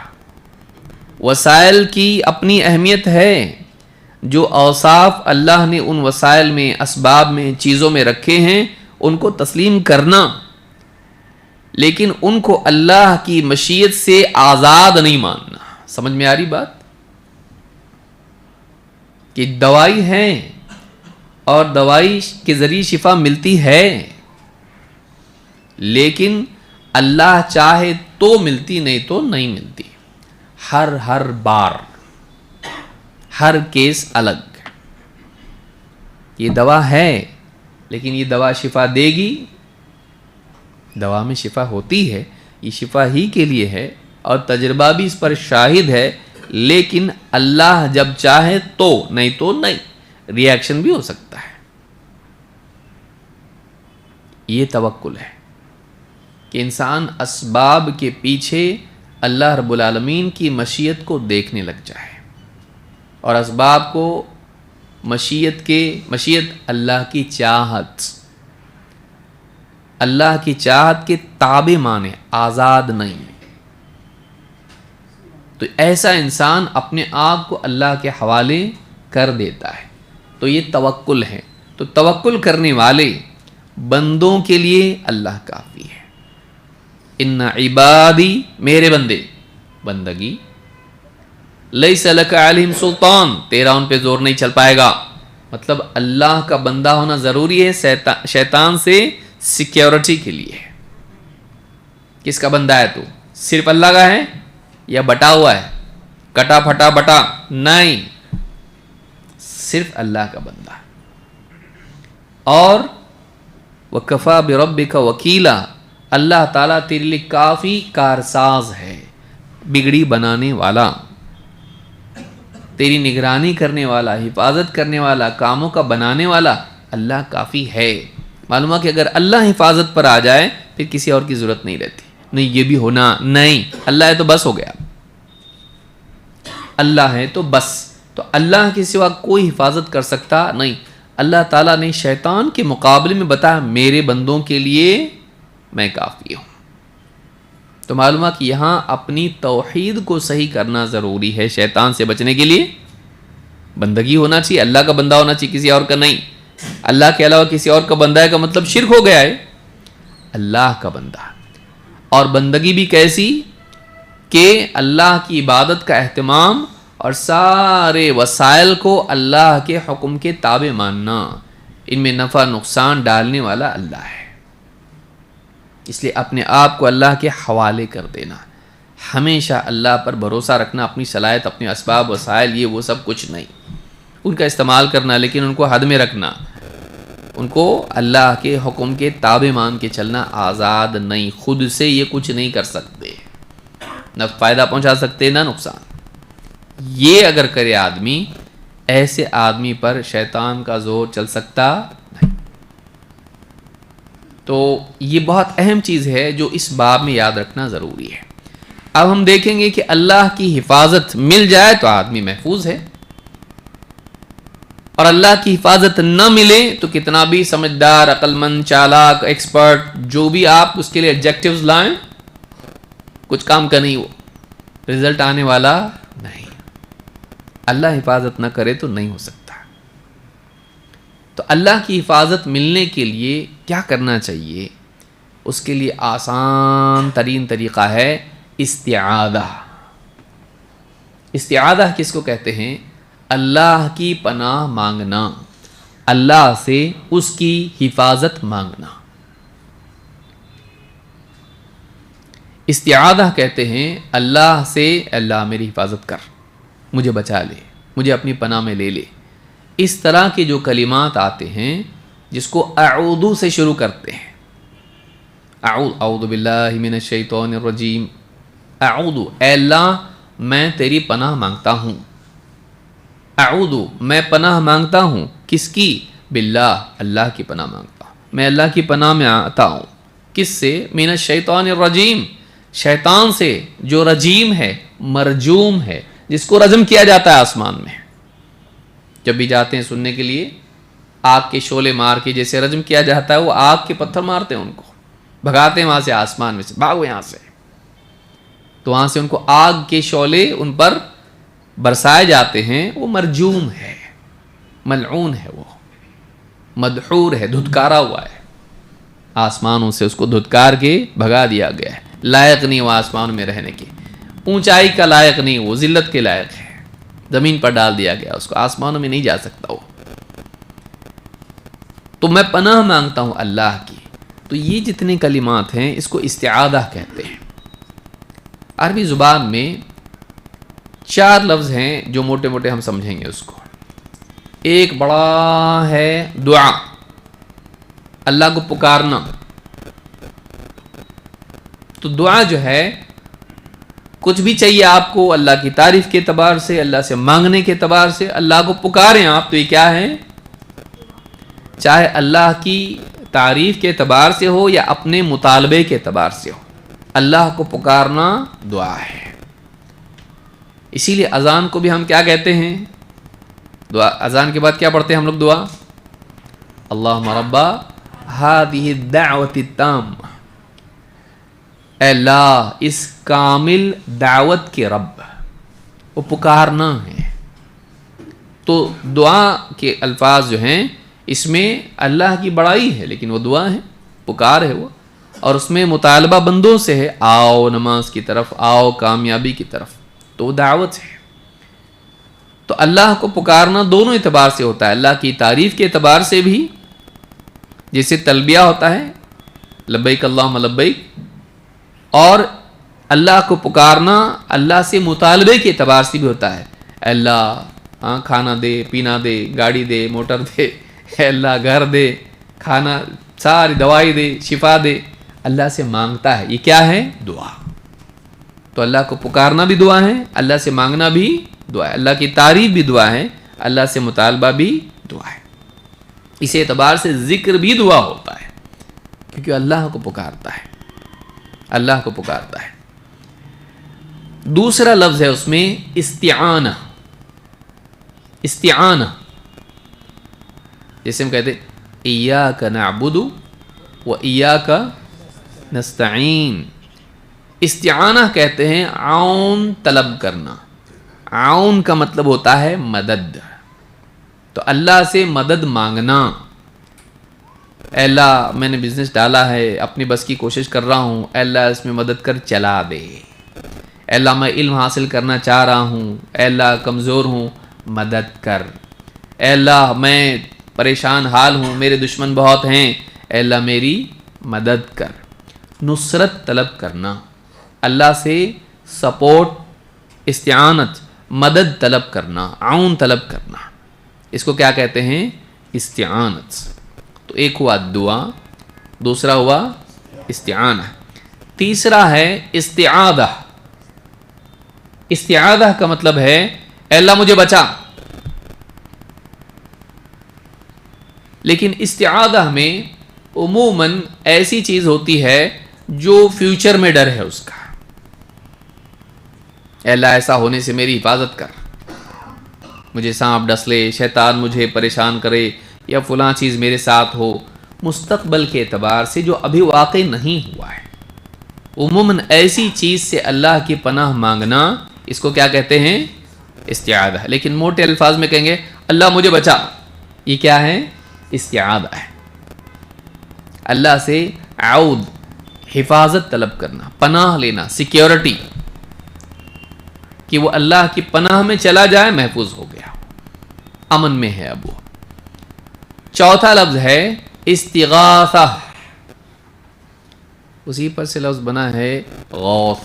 وسائل کی اپنی اہمیت ہے. جو اوصاف اللہ نے ان وسائل میں، اسباب میں، چیزوں میں رکھے ہیں ان کو تسلیم کرنا، لیکن ان کو اللہ کی مشیت سے آزاد نہیں ماننا. سمجھ میں آ رہی بات؟ کہ دوائی ہے اور دوائی کے ذریعے شفا ملتی ہے، لیکن اللہ چاہے تو ملتی، نہیں تو نہیں ملتی. ہر بار ہر کیس الگ. یہ دوا ہے لیکن یہ دوا شفا دے گی؟ دوا میں شفا ہوتی ہے، یہ شفا ہی کے لیے ہے اور تجربہ بھی اس پر شاہد ہے، لیکن اللہ جب چاہے تو، نہیں تو نہیں. ری ایکشن بھی ہو سکتا ہے. یہ توکل ہے کہ انسان اسباب کے پیچھے اللہ رب العالمین کی مشیت کو دیکھنے لگ جائے اور اسباب کو مشیت اللہ کی چاہت، اللہ کی چاہت کے تابع مانے، آزاد نہیں. تو ایسا انسان اپنے آپ کو اللہ کے حوالے کر دیتا ہے. تو یہ توکل ہے. تو توکل کرنے والے بندوں کے لیے اللہ کافی ہے. ان عبادی، میرے بندے، بندگی، لیس لک علیہم سلطان، تیرا ان پہ زور نہیں چل پائے گا. مطلب اللہ کا بندہ ہونا ضروری ہے شیطان سے سیکیورٹی کے لیے. کس کا بندہ ہے تو؟ صرف اللہ کا ہے یا بٹا ہوا ہے، کٹا پھٹا بٹا؟ نہیں، صرف اللہ کا بندہ. اور وَكَفَى بِرَبِّكَ وَكِيلًا، اللہ تعالیٰ تیرے لیے کافی کارساز ہے، بگڑی بنانے والا، تیری نگرانی کرنے والا، حفاظت کرنے والا، کاموں کا بنانے والا. اللہ کافی ہے. معلوم ہے کہ اگر اللہ حفاظت پر آ جائے پھر کسی اور کی ضرورت نہیں رہتی. نہیں یہ بھی ہونا نہیں, اللہ ہے تو بس ہو گیا, اللہ ہے تو بس. تو اللہ کے سوا کوئی حفاظت کر سکتا نہیں. اللہ تعالیٰ نے شیطان کے مقابلے میں بتایا میرے بندوں کے لیے میں کافی ہوں. تو معلوم ہے کہ یہاں اپنی توحید کو صحیح کرنا ضروری ہے. شیطان سے بچنے کے لیے بندگی ہونا چاہیے, اللہ کا بندہ ہونا چاہیے, کسی اور کا نہیں. اللہ کے علاوہ کسی اور کا بندہ ہے کا مطلب شرک ہو گیا ہے. اللہ کا بندہ, اور بندگی بھی کیسی کہ اللہ کی عبادت کا اہتمام اور سارے وسائل کو اللہ کے حکم کے تابع ماننا. ان میں نفع نقصان ڈالنے والا اللہ ہے, اس لیے اپنے آپ کو اللہ کے حوالے کر دینا. ہمیشہ اللہ پر بھروسہ رکھنا, اپنی صلاحیت, اپنے اسباب وسائل یہ وہ سب کچھ نہیں, ان کا استعمال کرنا لیکن ان کو حد میں رکھنا, ان کو اللہ کے حکم کے تابع مان کے چلنا. آزاد نہیں, خود سے یہ کچھ نہیں کر سکتے, نہ فائدہ پہنچا سکتے نہ نقصان. یہ اگر کرے آدمی, ایسے آدمی پر شیطان کا زور چل سکتا نہیں. تو یہ بہت اہم چیز ہے جو اس باب میں یاد رکھنا ضروری ہے. اب ہم دیکھیں گے کہ اللہ کی حفاظت مل جائے تو آدمی محفوظ ہے, اور اللہ کی حفاظت نہ ملے تو کتنا بھی سمجھدار, عقل مند, چالاک, ایکسپرٹ, جو بھی آپ اس کے لیے ایڈجیکٹیوز لائیں, کچھ کام کا نہیں, وہ رزلٹ آنے والا نہیں. اللہ حفاظت نہ کرے تو نہیں ہو سکتا. تو اللہ کی حفاظت ملنے کے لیے کیا کرنا چاہیے؟ اس کے لیے آسان ترین طریقہ ہے استعاذہ. استعاذہ کس کو کہتے ہیں؟ اللہ کی پناہ مانگنا, اللہ سے اس کی حفاظت مانگنا. استعاذہ کہتے ہیں اللہ سے, اللہ میری حفاظت کر, مجھے بچا لے, مجھے اپنی پناہ میں لے لے. اس طرح کے جو کلمات آتے ہیں جس کو اعوذ سے شروع کرتے ہیں, اعوذ باللہ من الشیطان الرجیم, اعوذ اے اللہ میں تیری پناہ مانگتا ہوں, اعوذ میں پناہ مانگتا ہوں کس کی؟ باللہ اللہ کی پناہ مانگتا ہوں, میں اللہ کی پناہ میں آتا ہوں. کس سے؟ من الشیطان الرجیم, شیطان سے جو رجیم ہے, مرجوم ہے, جس کو رجم کیا جاتا ہے آسمان میں. جب بھی جاتے ہیں سننے کے لیے, آگ کے شعلے مار کے جیسے رجم کیا جاتا ہے, وہ آگ کے پتھر مارتے ہیں, ان کو بھگاتے ہیں وہاں سے, آسمان میں سے بھاگو یہاں سے. تو وہاں سے ان کو آگ کے شعلے ان پر برسائے جاتے ہیں. وہ مرجوم ہے, ملعون ہے, وہ مدحور ہے, دھتکارا ہوا ہے. آسمانوں سے اس کو دھتکار کے بھگا دیا گیا ہے. لائق نہیں وہ آسمان میں رہنے کی, اونچائی کا لائق نہیں, وہ ذلت کے لائق ہے. زمین پر ڈال دیا گیا اس کو, آسمانوں میں نہیں جا سکتا وہ. تو میں پناہ مانگتا ہوں اللہ کی. تو یہ جتنے کلمات ہیں اس کو استعاذہ کہتے ہیں. عربی زبان میں 4 لفظ ہیں جو موٹے موٹے ہم سمجھیں گے اس کو. ایک بڑا ہے دعا, اللہ کو پکارنا. تو دعا جو ہے, کچھ بھی چاہیے آپ کو, اللہ کی تعریف کے اعتبار سے, اللہ سے مانگنے کے اعتبار سے, اللہ کو پکاریں آپ, تو یہ کیا ہے؟ چاہے اللہ کی تعریف کے اعتبار سے ہو یا اپنے مطالبے کے اعتبار سے ہو, اللہ کو پکارنا دعا ہے. اسی لیے اذان کو بھی ہم کیا کہتے ہیں؟ دعا. اذان کے بعد کیا پڑھتے ہیں ہم لوگ دعا؟ اللہم رب ہذہ الدعوۃ التامہ, اے اللہ اس کامل دعوت کے رب. وہ پکارنا ہے. تو دعا کے الفاظ جو ہیں اس میں اللہ کی بڑائی ہے, لیکن وہ دعا ہے, پکار ہے وہ, اور اس میں مطالبہ بندوں سے ہے, آؤ نماز کی طرف, آؤ کامیابی کی طرف. تو وہ دعوت ہے. تو اللہ کو پکارنا دونوں اعتبار سے ہوتا ہے. اللہ کی تعریف کے اعتبار سے بھی, جیسے تلبیہ ہوتا ہے لبیک اللہم لبیک, اور اللہ کو پکارنا اللہ سے مطالبے کے اعتبار سے بھی ہوتا ہے. اے اللہ کھانا دے, پینا دے, گاڑی دے, موٹر دے, اے اللہ گھر دے, کھانا, ساری دوائی دے, شفا دے. اللہ سے مانگتا ہے, یہ کیا ہے؟ دعا. تو اللہ کو پکارنا بھی دعا ہے, اللہ سے مانگنا بھی دعا ہے, اللہ کی تعریف بھی دعا ہے, اللہ سے مطالبہ بھی دعا ہے. اس اعتبار سے ذکر بھی دعا ہوتا ہے. کیونکہ اللہ کو پکارتا ہے، اللہ کو پکارتا ہے۔ دوسرا لفظ ہے اس میں استعانہ، استعانہ، جیسے ہم کہتے ایاک نعبد و ایاک نستعین۔ استعانہ کہتے ہیں عون طلب کرنا، عون کا مطلب ہوتا ہے مدد، تو اللہ سے مدد مانگنا۔ اے اللہ میں نے بزنس ڈالا ہے، اپنی بس کی کوشش کر رہا ہوں، اے اللہ اس میں مدد کر چلا دے۔ اے اللہ میں علم حاصل کرنا چاہ رہا ہوں، اے اللہ کمزور ہوں مدد کر۔ اے اللہ میں پریشان حال ہوں، میرے دشمن بہت ہیں، اے اللہ میری مدد کر۔ نصرت طلب کرنا، اللہ سے سپورٹ، استعانت، مدد طلب کرنا، عون طلب کرنا، اس کو کیا کہتے ہیں؟ استعانت۔ تو ایک ہوا دعا، دوسرا ہوا استعانہ، تیسرا ہے استعاذہ۔ استعاذہ کا مطلب ہے اے اللہ مجھے بچا، لیکن استعاذہ میں عموماً ایسی چیز ہوتی ہے جو فیوچر میں ڈر ہے اس کا۔ اے اللہ ایسا ہونے سے میری حفاظت کر، مجھے سانپ ڈس لے، شیطان مجھے پریشان کرے، یا فلاں چیز میرے ساتھ ہو، مستقبل کے اعتبار سے جو ابھی واقع نہیں ہوا ہے۔ عموماً ایسی چیز سے اللہ کی پناہ مانگنا، اس کو کیا کہتے ہیں؟ استعاذہ۔ لیکن موٹے الفاظ میں کہیں گے اللہ مجھے بچا، یہ کیا ہے؟ استعاذہ ہے۔ اللہ سے عود، حفاظت طلب کرنا، پناہ لینا، سیکیورٹی، کہ وہ اللہ کی پناہ میں چلا جائے، محفوظ ہو گیا، امن میں ہے اب وہ۔ چوتھا لفظ ہے استغاثہ، اسی پر سے لفظ بنا ہے غوث،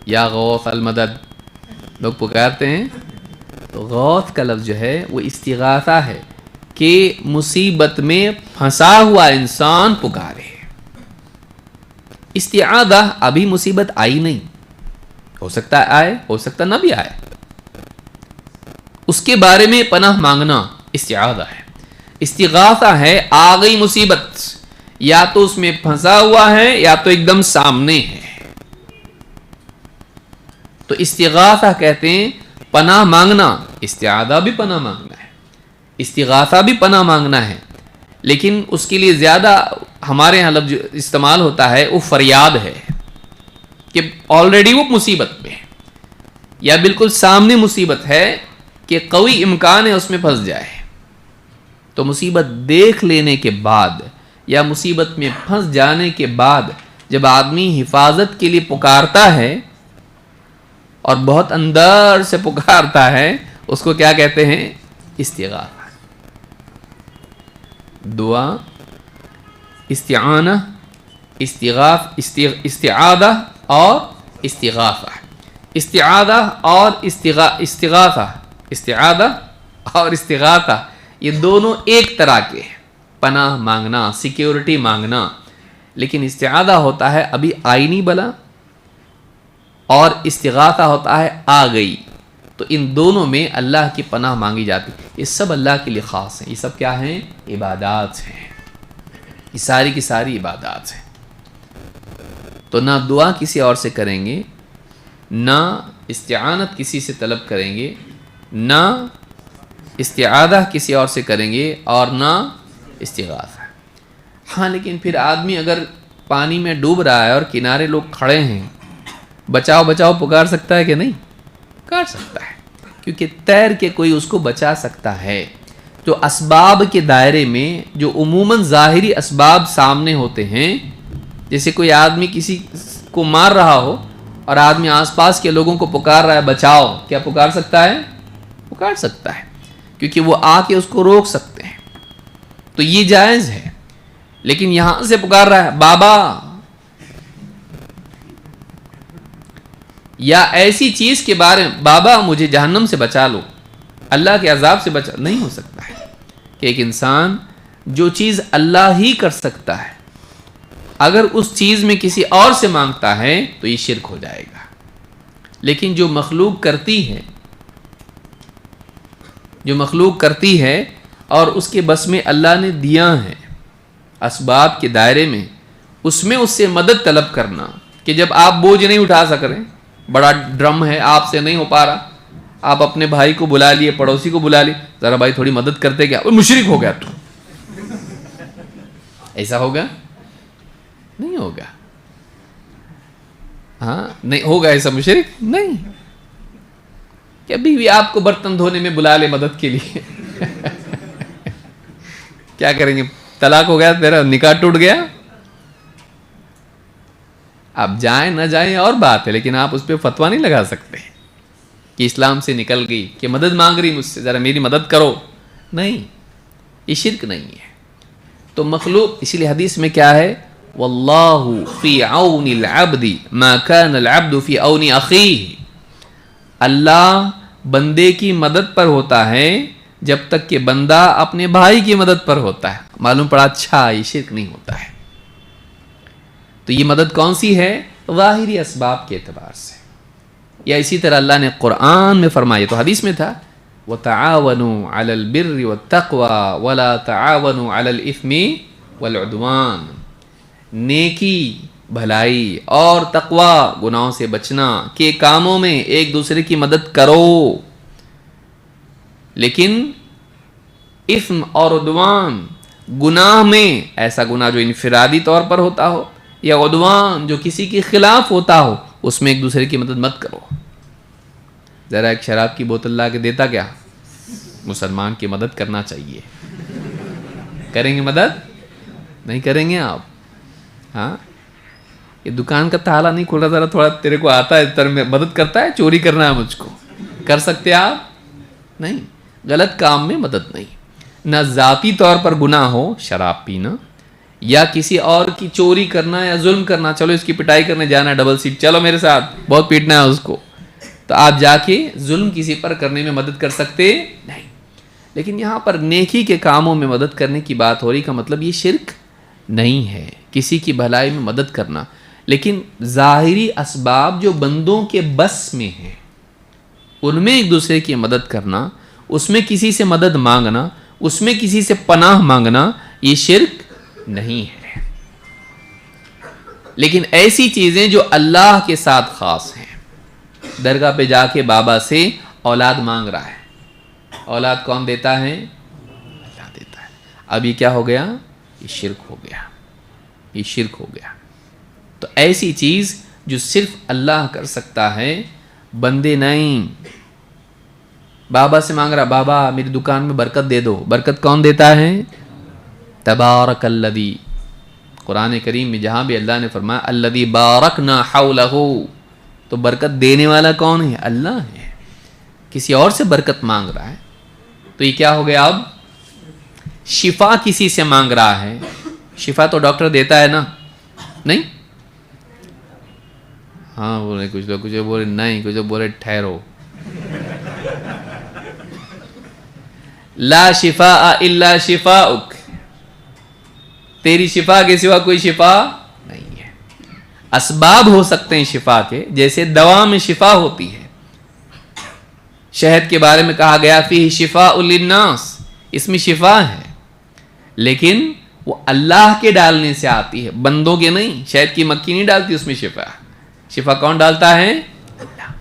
یا غوث المدد، لوگ پکارتے ہیں۔ تو غوث کا لفظ جو ہے وہ استغاثہ ہے، کہ مصیبت میں پھنسا ہوا انسان پکارے۔ استعاذہ، ابھی مصیبت آئی نہیں، ہو سکتا ہے آئے، ہو سکتا نہ بھی آئے، اس کے بارے میں پناہ مانگنا استعاذہ ہے۔ استغاثہ ہے آ گئی مصیبت، یا تو اس میں پھنسا ہوا ہے یا تو ایک دم سامنے ہے، تو استغاثہ کہتے ہیں پناہ مانگنا۔ استعاذہ بھی پناہ مانگنا ہے، استغاثہ بھی پناہ مانگنا ہے، لیکن اس کے لیے زیادہ ہمارے یہاں لفظ استعمال ہوتا ہے وہ فریاد ہے، کہ آلریڈی وہ مصیبت میں ہے، یا بالکل سامنے مصیبت ہے کہ قوی امکان ہے اس میں پھنس جائے۔ تو مصیبت دیکھ لینے کے بعد یا مصیبت میں پھنس جانے کے بعد جب آدمی حفاظت کے لیے پکارتا ہے اور بہت اندر سے پکارتا ہے، اس کو کیا کہتے ہیں؟ استغاثہ۔ دعا، استعانہ، استعاذہ اور استغاثہ۔ استعاذہ اور استغاثہ، استعاذہ اور استغاثہ، یہ دونوں ایک طرح کے ہیں، پناہ مانگنا، سیکیورٹی مانگنا، لیکن استعاذہ ہوتا ہے ابھی آئی نہیں بلا، اور استغاثہ ہوتا ہے آ گئی۔ تو ان دونوں میں اللہ کی پناہ مانگی جاتی، یہ سب اللہ کے لیے خاص ہیں۔ یہ سب کیا ہیں؟ عبادات ہیں، یہ ساری کی ساری عبادات ہیں۔ تو نہ دعا کسی اور سے کریں گے، نہ استعانت کسی سے طلب کریں گے، نہ استعاذہ کسی اور سے کریں گے، اور نہ استغاثہ۔ ہاں لیکن پھر آدمی اگر پانی میں ڈوب رہا ہے اور کنارے لوگ کھڑے ہیں، بچاؤ بچاؤ پکار سکتا ہے کہ نہیں؟ پکار سکتا ہے، کیونکہ تیر کے کوئی اس کو بچا سکتا ہے۔ جو اسباب کے دائرے میں جو عموماً ظاہری اسباب سامنے ہوتے ہیں، جیسے کوئی آدمی کسی کو مار رہا ہو اور آدمی آس پاس کے لوگوں کو پکار رہا ہے بچاؤ، کیا پکار سکتا ہے؟ پکار سکتا ہے، کیونکہ وہ آ کے اس کو روک سکتے ہیں، تو یہ جائز ہے۔ لیکن یہاں سے پکار رہا ہے بابا، یا ایسی چیز کے بارے میں بابا مجھے جہنم سے بچا لو، اللہ کے عذاب سے بچا، نہیں ہو سکتا ہے کہ ایک انسان جو چیز اللہ ہی کر سکتا ہے اگر اس چیز میں کسی اور سے مانگتا ہے تو یہ شرک ہو جائے گا۔ لیکن جو مخلوق کرتی ہے اور اس کے بس میں اللہ نے دیا ہے، اسباب کے دائرے میں اس میں اس سے مدد طلب کرنا کہ جب آپ بوجھ نہیں اٹھا سک رہے, بڑا ڈرم ہے آپ سے نہیں ہو پا رہا, آپ اپنے بھائی کو بلا لیے, پڑوسی کو بلا لیے, ذرا بھائی تھوڑی مدد کرتے کیا, وہ مشرک ہو گیا تو ایسا ہوگا نہیں ہوگا, ہاں نہیں ہوگا ایسا مشرک نہیں. کہ ابھی بھی آپ کو برتن دھونے میں بلا لے مدد کے لیے کیا کریں گے, طلاق ہو گیا, تیرا نکاح ٹوٹ گیا. آپ جائیں نہ جائیں اور بات ہے, لیکن آپ اس پہ فتویٰ نہیں لگا سکتے کہ اسلام سے نکل گئی, کہ مدد مانگ رہی مجھ سے, ذرا میری مدد کرو. نہیں, یہ شرک نہیں ہے. تو مخلوق, اسی لیے حدیث میں کیا ہے, واللہ فی عون العبد ما کان العبد فی عون اخیہ, اللہ بندے کی مدد پر ہوتا ہے جب تک کہ بندہ اپنے بھائی کی مدد پر ہوتا ہے. معلوم پڑا, اچھا یہ شرک نہیں ہوتا ہے. تو یہ مدد کون سی ہے, ظاہری اسباب کے اعتبار سے. یا اسی طرح اللہ نے قرآن میں فرمایا, تو حدیث میں تھا, وَتَعَاوَنُوا عَلَى الْبِرِّ وَالتَّقْوَى وَلَا تَعَاوَنُوا عَلَى الْإِثْمِ وَالْعُدْوَانِ, نیکی, بھلائی اور تقوی, گناہوں سے بچنا کے کاموں میں ایک دوسرے کی مدد کرو, لیکن اثم اور عدوان, گناہ میں, ایسا گناہ جو انفرادی طور پر ہوتا ہو, یا عدوان جو کسی کے خلاف ہوتا ہو, اس میں ایک دوسرے کی مدد مت کرو. ذرا ایک شراب کی بوتل لا کے دیتا کیا, مسلمان کی مدد کرنا چاہیے. کریں گے مدد, نہیں کریں گے آپ. ہاں, یہ دکان کا تالا نہیں کھول رہا, ذرا تھوڑا تیرے کو آتا ہے, تر میں مدد کرتا ہے, چوری کرنا ہے مجھ کو, کر سکتے آپ نہیں. غلط کام میں مدد نہیں. نہ ذاتی طور پر گناہ ہو, شراب پینا, یا کسی اور کی چوری کرنا یا ظلم کرنا, چلو اس کی پٹائی کرنے جانا ہے, ڈبل سیٹ, چلو میرے ساتھ, بہت پیٹنا ہے اس کو, تو آپ جا کے ظلم کسی پر کرنے میں مدد کر سکتے نہیں. لیکن یہاں پر نیکی کے کاموں میں مدد کرنے کی بات ہو رہی, کا مطلب یہ شرک نہیں ہے, کسی کی بھلائی میں مدد کرنا. لیکن ظاہری اسباب جو بندوں کے بس میں ہیں, ان میں ایک دوسرے کی مدد کرنا, اس میں کسی سے مدد مانگنا, اس میں کسی سے پناہ مانگنا, یہ شرک نہیں ہے. لیکن ایسی چیزیں جو اللہ کے ساتھ خاص ہیں, درگاہ پہ جا کے بابا سے اولاد مانگ رہا ہے, اولاد کون دیتا ہے, اللہ دیتا ہے. اب یہ کیا ہو گیا, یہ شرک ہو گیا, یہ شرک ہو گیا. تو ایسی چیز جو صرف اللہ کر سکتا ہے, بندے نہیں. بابا سے مانگ رہا, بابا میری دکان میں برکت دے دو, برکت کون دیتا ہے, تبارک الذی. قرآن کریم میں جہاں بھی اللہ نے فرمایا الذی بارکنا حولہ, تو برکت دینے والا کون ہے, اللہ ہے. کسی اور سے برکت مانگ رہا ہے, تو یہ کیا ہو گیا, اب شفا کسی سے مانگ رہا ہے. شفا تو ڈاکٹر دیتا ہے نا, نہیں, ہاں بولے کچھ لوگ, کچھ بولے نہیں, کچھ لوگ بولے ٹھہرو. لا شفاء الا شفاؤک, تیری شفا کے سوا کوئی شفا نہیں ہے. اسباب ہو سکتے ہیں شفا کے, جیسے دوا میں شفا ہوتی ہے. شہد کے بارے میں کہا گیا فیہ شفاء للناس, اس میں شفا ہے, لیکن وہ اللہ کے ڈالنے سے آتی ہے, بندوں کے نہیں. شہد کی مکھی نہیں ڈالتی اس میں شفا, شفا کون ڈالتا ہے, اللہ.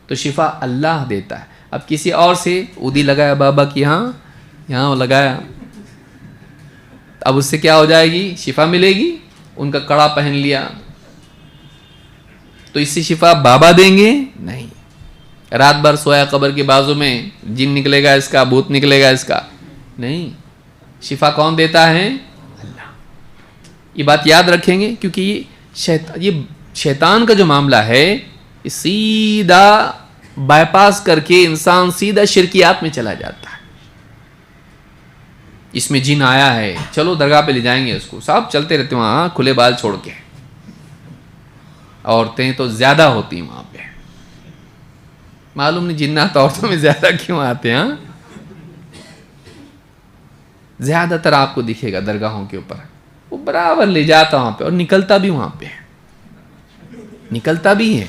تو شفا اللہ دیتا ہے. اب کسی اور سے اودی لگایا بابا کی, یہاں لگایا, اب اس سے کیا ہو جائے گی, شفا ملے گی. ان کا کڑا پہن لیا, تو اس سے شفا بابا دیں گے نہیں. رات بھر سویا قبر کے بازو میں, جن نکلے گا اس کا, بھوت نکلے گا اس کا, نہیں. شفا کون دیتا ہے, اللہ. یہ بات یاد رکھیں گے, کیونکہ یہ شیطان کا جو معاملہ ہے, یہ سیدھا بائی پاس کر کے انسان سیدھا شرکیات میں چلا جاتا ہے. اس میں جن آیا ہے, چلو درگاہ پہ لے جائیں گے اس کو, صاحب چلتے رہتے وہاں کھلے بال چھوڑ کے. عورتیں تو زیادہ ہوتی ہیں وہاں پہ, معلوم نہیں جنات عورتوں میں زیادہ کیوں آتے ہیں. زیادہ تر آپ کو دکھے گا درگاہوں کے اوپر, وہ برابر لے جاتا وہاں پہ, اور نکلتا بھی وہاں پہ, نکلتا بھی ہے.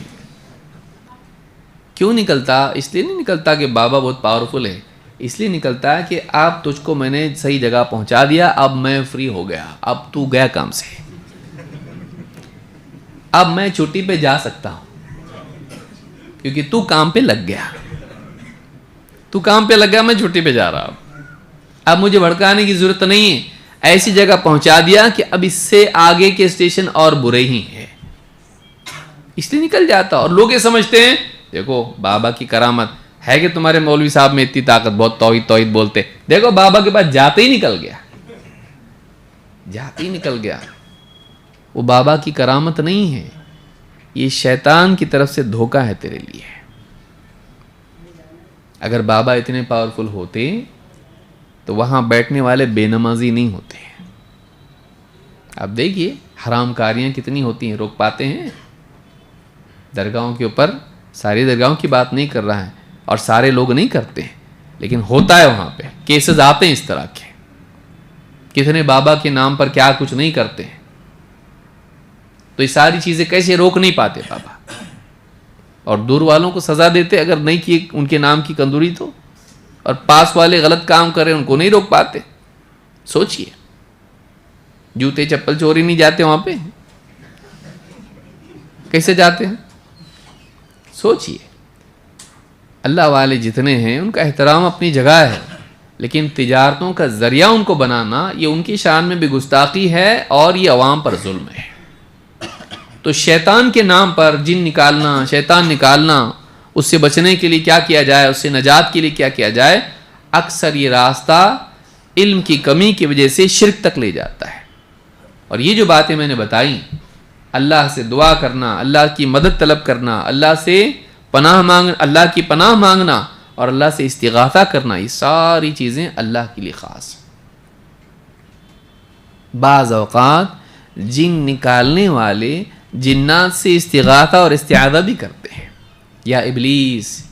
کیوں نکلتا, اس لیے نہیں نکلتا کہ بابا بہت پاورفل ہے, اس لیے نکلتا ہے کہ اب تجھ کو میں نے صحیح جگہ پہنچا دیا، اب میں فری ہو گیا، اب تو گیا کام سے، اب میں چھٹی پہ جا سکتا ہوں، کیونکہ تو کام پہ لگ گیا، تو کام پہ لگ گیا، میں چھٹی پہ جا رہا ہوں، اب مجھے بھڑکانے کی ضرورت نہیں ہے، ایسی جگہ پہنچا دیا کہ اب اس سے آگے کے اسٹیشن اور برے ہی ہیں، اس لیے نکل جاتا۔ اور لوگ یہ سمجھتے ہیں دیکھو بابا کی کرامت ہے کہ تمہارے مولوی صاحب میں اتنی طاقت، بہت توحید بولتے، دیکھو بابا کے پاس جاتے ہی نکل گیا، جاتے ہی نکل گیا۔ وہ بابا کی کرامت نہیں ہے، یہ شیطان کی طرف سے دھوکہ ہے تیرے لیے۔ اگر بابا اتنے پاورفل ہوتے تو وہاں بیٹھنے والے بے نمازی نہیں ہوتے۔ اب دیکھیے حرام کاریاں کتنی ہوتی ہیں، روک پاتے ہیں؟ درگاہوں کے اوپر، ساری درگاہوں کی بات نہیں کر رہا ہے اور سارے لوگ نہیں کرتے ہیں، لیکن ہوتا ہے وہاں پہ، کیسز آتے ہیں اس طرح کے، کتنے بابا کے نام پر کیا کچھ نہیں کرتے ہیں۔ تو یہ ساری چیزیں کیسے روک نہیں پاتے بابا، اور دور والوں کو سزا دیتے اگر نہیں کی ان کے نام کی کندوری تو، اور پاس والے غلط کام کریں ان کو نہیں روک پاتے۔ سوچئے، جوتے چپل چوری نہیں جاتے وہاں پہ، کیسے جاتے ہیں؟ سوچئے، اللہ والے جتنے ہیں ان کا احترام اپنی جگہ ہے، لیکن تجارتوں کا ذریعہ ان کو بنانا یہ ان کی شان میں بھی گستاخی ہے اور یہ عوام پر ظلم ہے۔ تو شیطان کے نام پر جن نکالنا، شیطان نکالنا، اس سے بچنے کے لیے کیا کیا جائے، اس سے نجات کے لیے کیا کیا جائے، اکثر یہ راستہ علم کی کمی کی وجہ سے شرک تک لے جاتا ہے۔ اور یہ جو باتیں میں نے بتائیں، اللہ سے دعا کرنا، اللہ کی مدد طلب کرنا، اللہ سے پناہ مانگنا، اللہ کی پناہ مانگنا اور اللہ سے استغاثہ کرنا، یہ ساری چیزیں اللہ کے لیے خاص ہیں۔ بعض اوقات جن نکالنے والے جنات سے استغاثہ اور استعاذہ بھی کرتے ہیں، یا ابلیس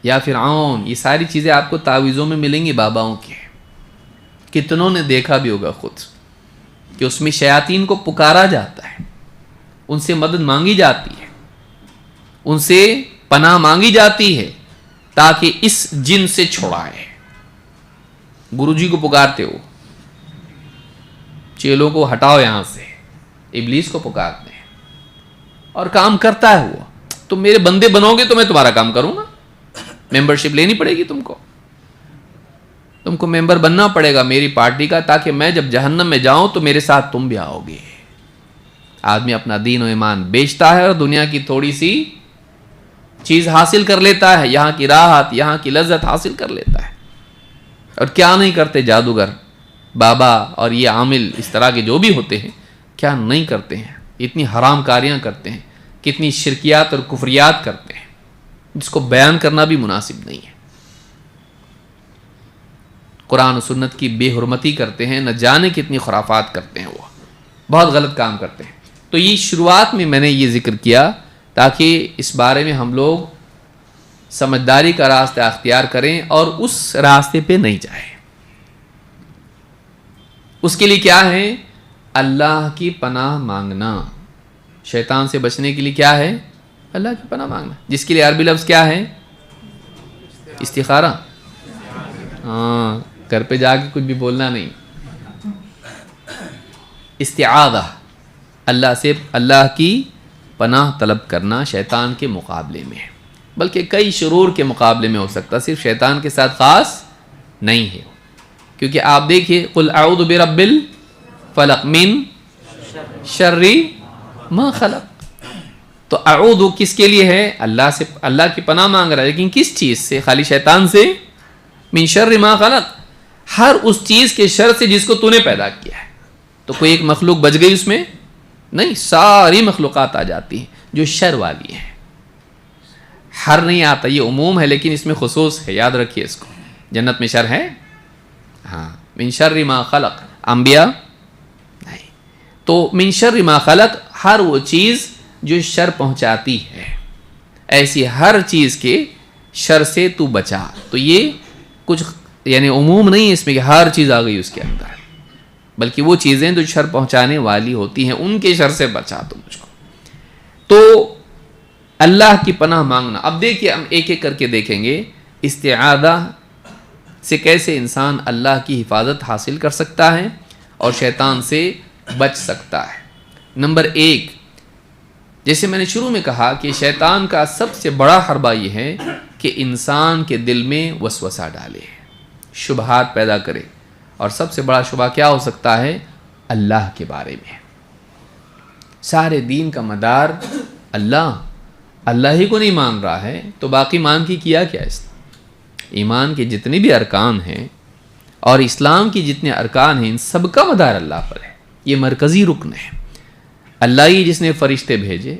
یا فرعون، یہ ساری چیزیں آپ کو تعویذوں میں ملیں گی باباؤں کے۔ کتنوں نے دیکھا بھی ہوگا خود کہ اس میں شیاطین کو پکارا جاتا ہے، ان سے مدد مانگی جاتی ہے، ان سے پناہ مانگی جاتی ہے تاکہ اس جن سے چھڑائے۔ گرو جی کو پکارتے ہو، چیلوں کو ہٹاؤ یہاں سے، ابلیس کو پکارتے ہیں اور کام کرتا ہے وہ۔ تم میرے بندے بنو گے تو میں تمہارا کام کروں گا، ممبرشپ لینی پڑے گی، تم کو ممبر بننا پڑے گا میری پارٹی کا، تاکہ میں جب جہنم میں جاؤں تو میرے ساتھ تم بھی آؤ گے۔ آدمی اپنا دین و ایمان بیچتا ہے اور دنیا کی تھوڑی سی چیز حاصل کر لیتا ہے، یہاں کی راحت، یہاں کی لذت حاصل کر لیتا ہے۔ اور کیا نہیں کرتے جادوگر، بابا اور یہ عامل اس طرح کے جو بھی ہوتے ہیں، کیا نہیں کرتے ہیں، اتنی حرام کاریاں کرتے ہیں، کتنی شرکیات اور کفریات کرتے ہیں، جس کو بیان کرنا بھی مناسب نہیں ہے۔ قرآن و سنت کی بے حرمتی کرتے ہیں، نہ جانے کتنی خرافات کرتے ہیں، وہ بہت غلط کام کرتے ہیں۔ تو یہ شروعات میں نے یہ ذکر کیا تاکہ اس بارے میں ہم لوگ سمجھداری کا راستہ اختیار کریں اور اس راستے پہ نہیں جائیں۔ اس کے لیے کیا ہے؟ اللہ کی پناہ مانگنا۔ شیطان سے بچنے کے لیے کیا ہے؟ اللہ کی پناہ مانگنا، جس کے لیے عربی لفظ کیا ہے؟ استخارہ۔ ہاں، گھر پہ جا کے کچھ بھی بولنا نہیں، استعاذہ، اللہ سے اللہ کی پناہ طلب کرنا شیطان کے مقابلے میں، بلکہ کئی شرور کے مقابلے میں ہو سکتا، صرف شیطان کے ساتھ خاص نہیں ہے۔ کیونکہ آپ دیکھیے، قل اعوذ برب الفلق من شر ما خلق، تو اعوذ کس کے لیے ہے؟ اللہ سے، اللہ کی پناہ مانگ رہا ہے، لیکن کس چیز سے؟ خالی شیطان سے؟ من شر ما خلق، ہر اس چیز کے شر سے جس کو تو نے پیدا کیا ہے۔ تو کوئی ایک مخلوق بچ گئی اس میں؟ نہیں، ساری مخلوقات آ جاتی ہیں جو شر والی ہیں۔ ہر نہیں آتا، یہ عموم ہے لیکن اس میں خصوص ہے، یاد رکھیے اس کو۔ جنت میں شر ہے؟ ہاں، من شر ما خلق، انبیاء نہیں۔ تو من شر ما خلق، ہر وہ چیز جو شر پہنچاتی ہے، ایسی ہر چیز کے شر سے تو بچا۔ تو یہ کچھ یعنی عموم نہیں ہے اس میں کہ ہر چیز آ گئی اس کے اندر، بلکہ وہ چیزیں جو شر پہنچانے والی ہوتی ہیں ان کے شر سے بچا تو مجھ کو۔ تو اللہ کی پناہ مانگنا، اب دیکھیے ہم ایک ایک کر کے دیکھیں گے۔ استعاذہ سے کیسے انسان اللہ کی حفاظت حاصل کر سکتا ہے اور شیطان سے بچ سکتا ہے۔ نمبر 1، جیسے میں نے شروع میں کہا کہ شیطان کا سب سے بڑا حربہ یہ ہے کہ انسان کے دل میں وسوسہ ڈالے، شبہات پیدا کرے، اور سب سے بڑا شبہ کیا ہو سکتا ہے؟ اللہ کے بارے میں۔ سارے دین کا مدار اللہ ہی کو نہیں مان رہا ہے تو باقی مان کی کیا اس نے؟ ایمان کے جتنے بھی ارکان ہیں اور اسلام کی جتنے ارکان ہیں، ان سب کا مدار اللہ پر ہے، یہ مرکزی رکن ہے۔ اللہ ہی جس نے فرشتے بھیجے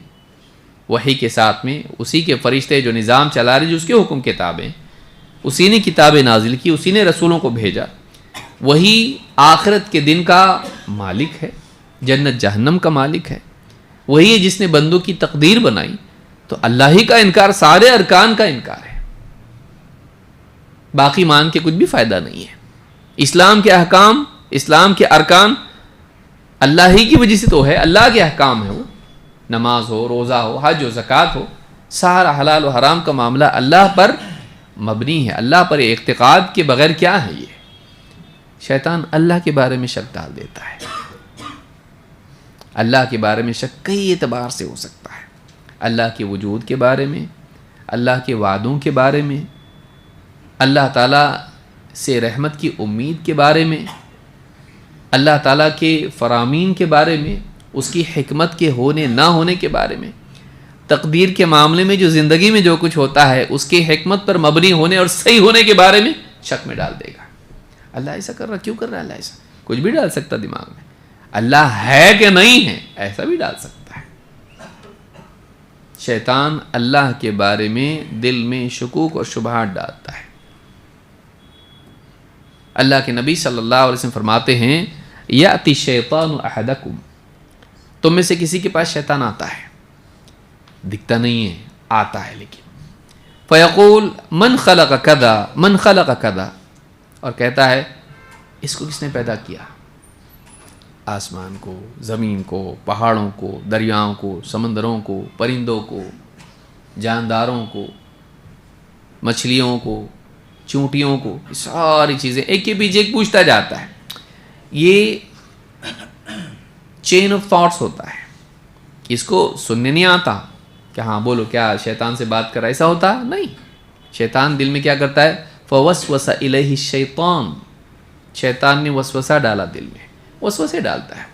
وحی کے ساتھ میں، اسی کے فرشتے جو نظام چلا رہے، جو اس کے حکم کتابیں، اسی نے کتابیں نازل کی، اسی نے رسولوں کو بھیجا، وہی آخرت کے دن کا مالک ہے، جنت جہنم کا مالک ہے، وہی ہے جس نے بندوں کی تقدیر بنائی۔ تو اللہ ہی کا انکار سارے ارکان کا انکار ہے، باقی مان کے کچھ بھی فائدہ نہیں ہے۔ اسلام کے احکام، اسلام کے ارکان اللہ ہی کی وجہ سے تو ہے، اللہ کے احکام ہے، وہ نماز ہو، روزہ ہو، حج و زکوٰۃ ہو، سارا حلال و حرام کا معاملہ اللہ پر مبنی ہے، اللہ پر اعتقاد کے بغیر کیا ہے یہ؟ شیطان اللہ کے بارے میں شک ڈال دیتا ہے۔ اللہ کے بارے میں شک کئی اعتبار سے ہو سکتا ہے، اللہ کے وجود کے بارے میں، اللہ کے وعدوں کے بارے میں، اللہ تعالیٰ سے رحمت کی امید کے بارے میں، اللہ تعالیٰ کے فرامین کے بارے میں، اس کی حکمت کے ہونے نہ ہونے کے بارے میں، تقدیر کے معاملے میں جو زندگی میں جو کچھ ہوتا ہے اس کی حکمت پر مبنی ہونے اور صحیح ہونے کے بارے میں شک میں ڈال دے گا۔ اللہ ایسا کر رہا، کیوں کر رہا ہے اللہ ایسا؟ کچھ بھی ڈال سکتا دماغ میں، اللہ ہے کہ نہیں ہے ایسا بھی ڈال سکتا ہے۔ شیطان اللہ کے بارے میں دل میں شکوک اور شبہات ڈالتا ہے۔ اللہ کے نبی صلی اللہ علیہ وسلم فرماتے ہیں، یأتی الشیطان احدکم، تم میں سے کسی کے پاس شیطان آتا ہے، دکھتا نہیں ہے، آتا ہے لیکن، فیقول من خلق کذا من خلق کذا، اور کہتا ہے اس کو کس نے پیدا کیا؟ آسمان کو، زمین کو، پہاڑوں کو، دریاؤں کو، سمندروں کو، پرندوں کو، جانداروں کو، مچھلیوں کو، چونٹیوں کو، ساری چیزیں ایک کے پیچھے ایک پوچھتا جاتا ہے۔ یہ چین آف تھاٹس ہوتا ہے، اس کو سننے نہیں آتا کہ ہاں بولو کیا شیطان سے بات کر رہا ہے، ایسا ہوتا نہیں۔ شیطان دل میں کیا کرتا ہے؟ فوسوس الیہ الشیطان، شیطان نے وسوسہ ڈالا دل میں، وسوسے ڈالتا ہے،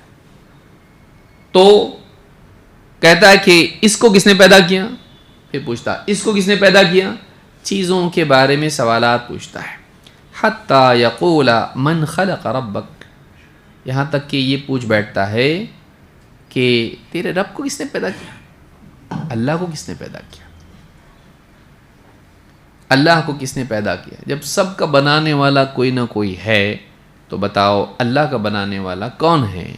تو کہتا ہے کہ اس کو کس نے پیدا کیا؟ پھر پوچھتا اس کو کس نے پیدا کیا؟ چیزوں کے بارے میں سوالات پوچھتا ہے، حتی یقول من خلق ربک، یہاں تک کہ یہ پوچھ بیٹھتا ہے کہ تیرے رب کو کس نے پیدا کیا؟ اللہ کو کس نے پیدا کیا؟ اللہ کو کس نے پیدا کیا؟ جب سب کا بنانے والا کوئی نہ کوئی ہے تو بتاؤ اللہ کا بنانے والا کون ہے؟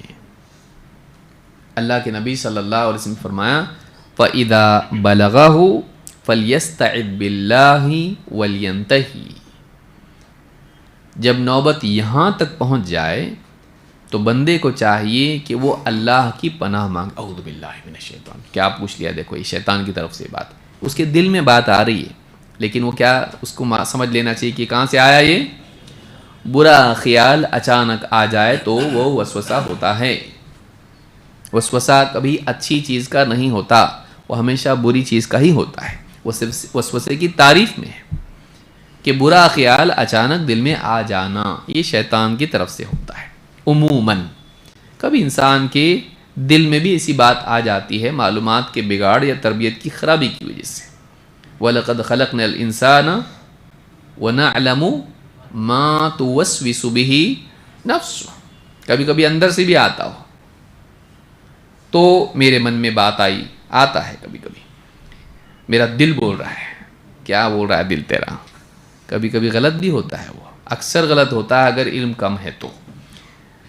اللہ کے نبی صلی اللہ علیہ وسلم فرمایا، فَإِذَا بَلَغَهُ فَلْيَسْتَعِذْ بِاللَّهِ وَلْيَنْتَهِ، جب نوبت یہاں تک پہنچ جائے تو بندے کو چاہیے کہ وہ اللہ کی پناہ مانگ، اعوذ باللہ من الشیطان، کیا پوچھ لیا؟ دیکھو یہ شیطان کی طرف سے بات، اس کے دل میں بات آ رہی ہے لیکن وہ کیا اس کو سمجھ لینا چاہیے کہ کہاں سے آیا یہ برا خیال اچانک آ جائے تو وہ وسوسہ ہوتا ہے۔ وسوسہ کبھی اچھی چیز کا نہیں ہوتا، وہ ہمیشہ بری چیز کا ہی ہوتا ہے۔ وہ صرف وسوسے کی تعریف میں ہے کہ برا خیال اچانک دل میں آ جانا یہ شیطان کی طرف سے ہوتا ہے۔ عموماً کبھی انسان کے دل میں بھی ایسی بات آ جاتی ہے معلومات کے بگاڑ یا تربیت کی خرابی کی وجہ سے۔ وَلَقَدْ خَلَقْنَا الْإِنسَانَ وَنَعْلَمُ مَا تُوَسْوِسُ بِهِ نَفْسُهُ، کبھی کبھی اندر سے بھی آتا ہو تو میرے من میں بات آئی، آتا ہے کبھی کبھی میرا دل بول رہا ہے، کیا بول رہا ہے دل تیرا؟ کبھی کبھی غلط بھی ہوتا ہے، وہ اکثر غلط ہوتا ہے اگر علم کم ہے تو۔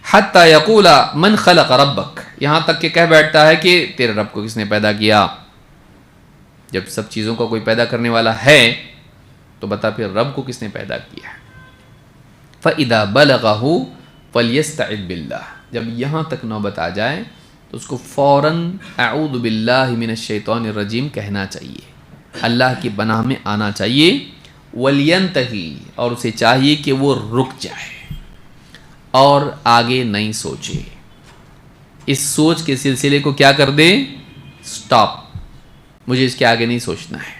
حتی یقول من خلق ربک، یہاں تک کہ کہہ بیٹھتا ہے کہ تیرے رب کو کس نے پیدا کیا؟ جب سب چیزوں کا کوئی پیدا کرنے والا ہے تو بتا پھر رب کو کس نے پیدا کیا ہے؟ فَإِذَا بَلَغَهُ فَلْيَسْتَعِذْ بِاللَّهِ، جب یہاں تک نوبت آ جائے تو اس کو فوراً اعوذ باللہ من الشیطان الرجیم کہنا چاہیے، اللہ کی پناہ میں آنا چاہیے وَلْيَنْتَهِي، اور اسے چاہیے کہ وہ رک جائے اور آگے نہیں سوچے، اس سوچ کے سلسلے کو کیا کر دے، سٹاپ، مجھے اس کے آگے نہیں سوچنا ہے۔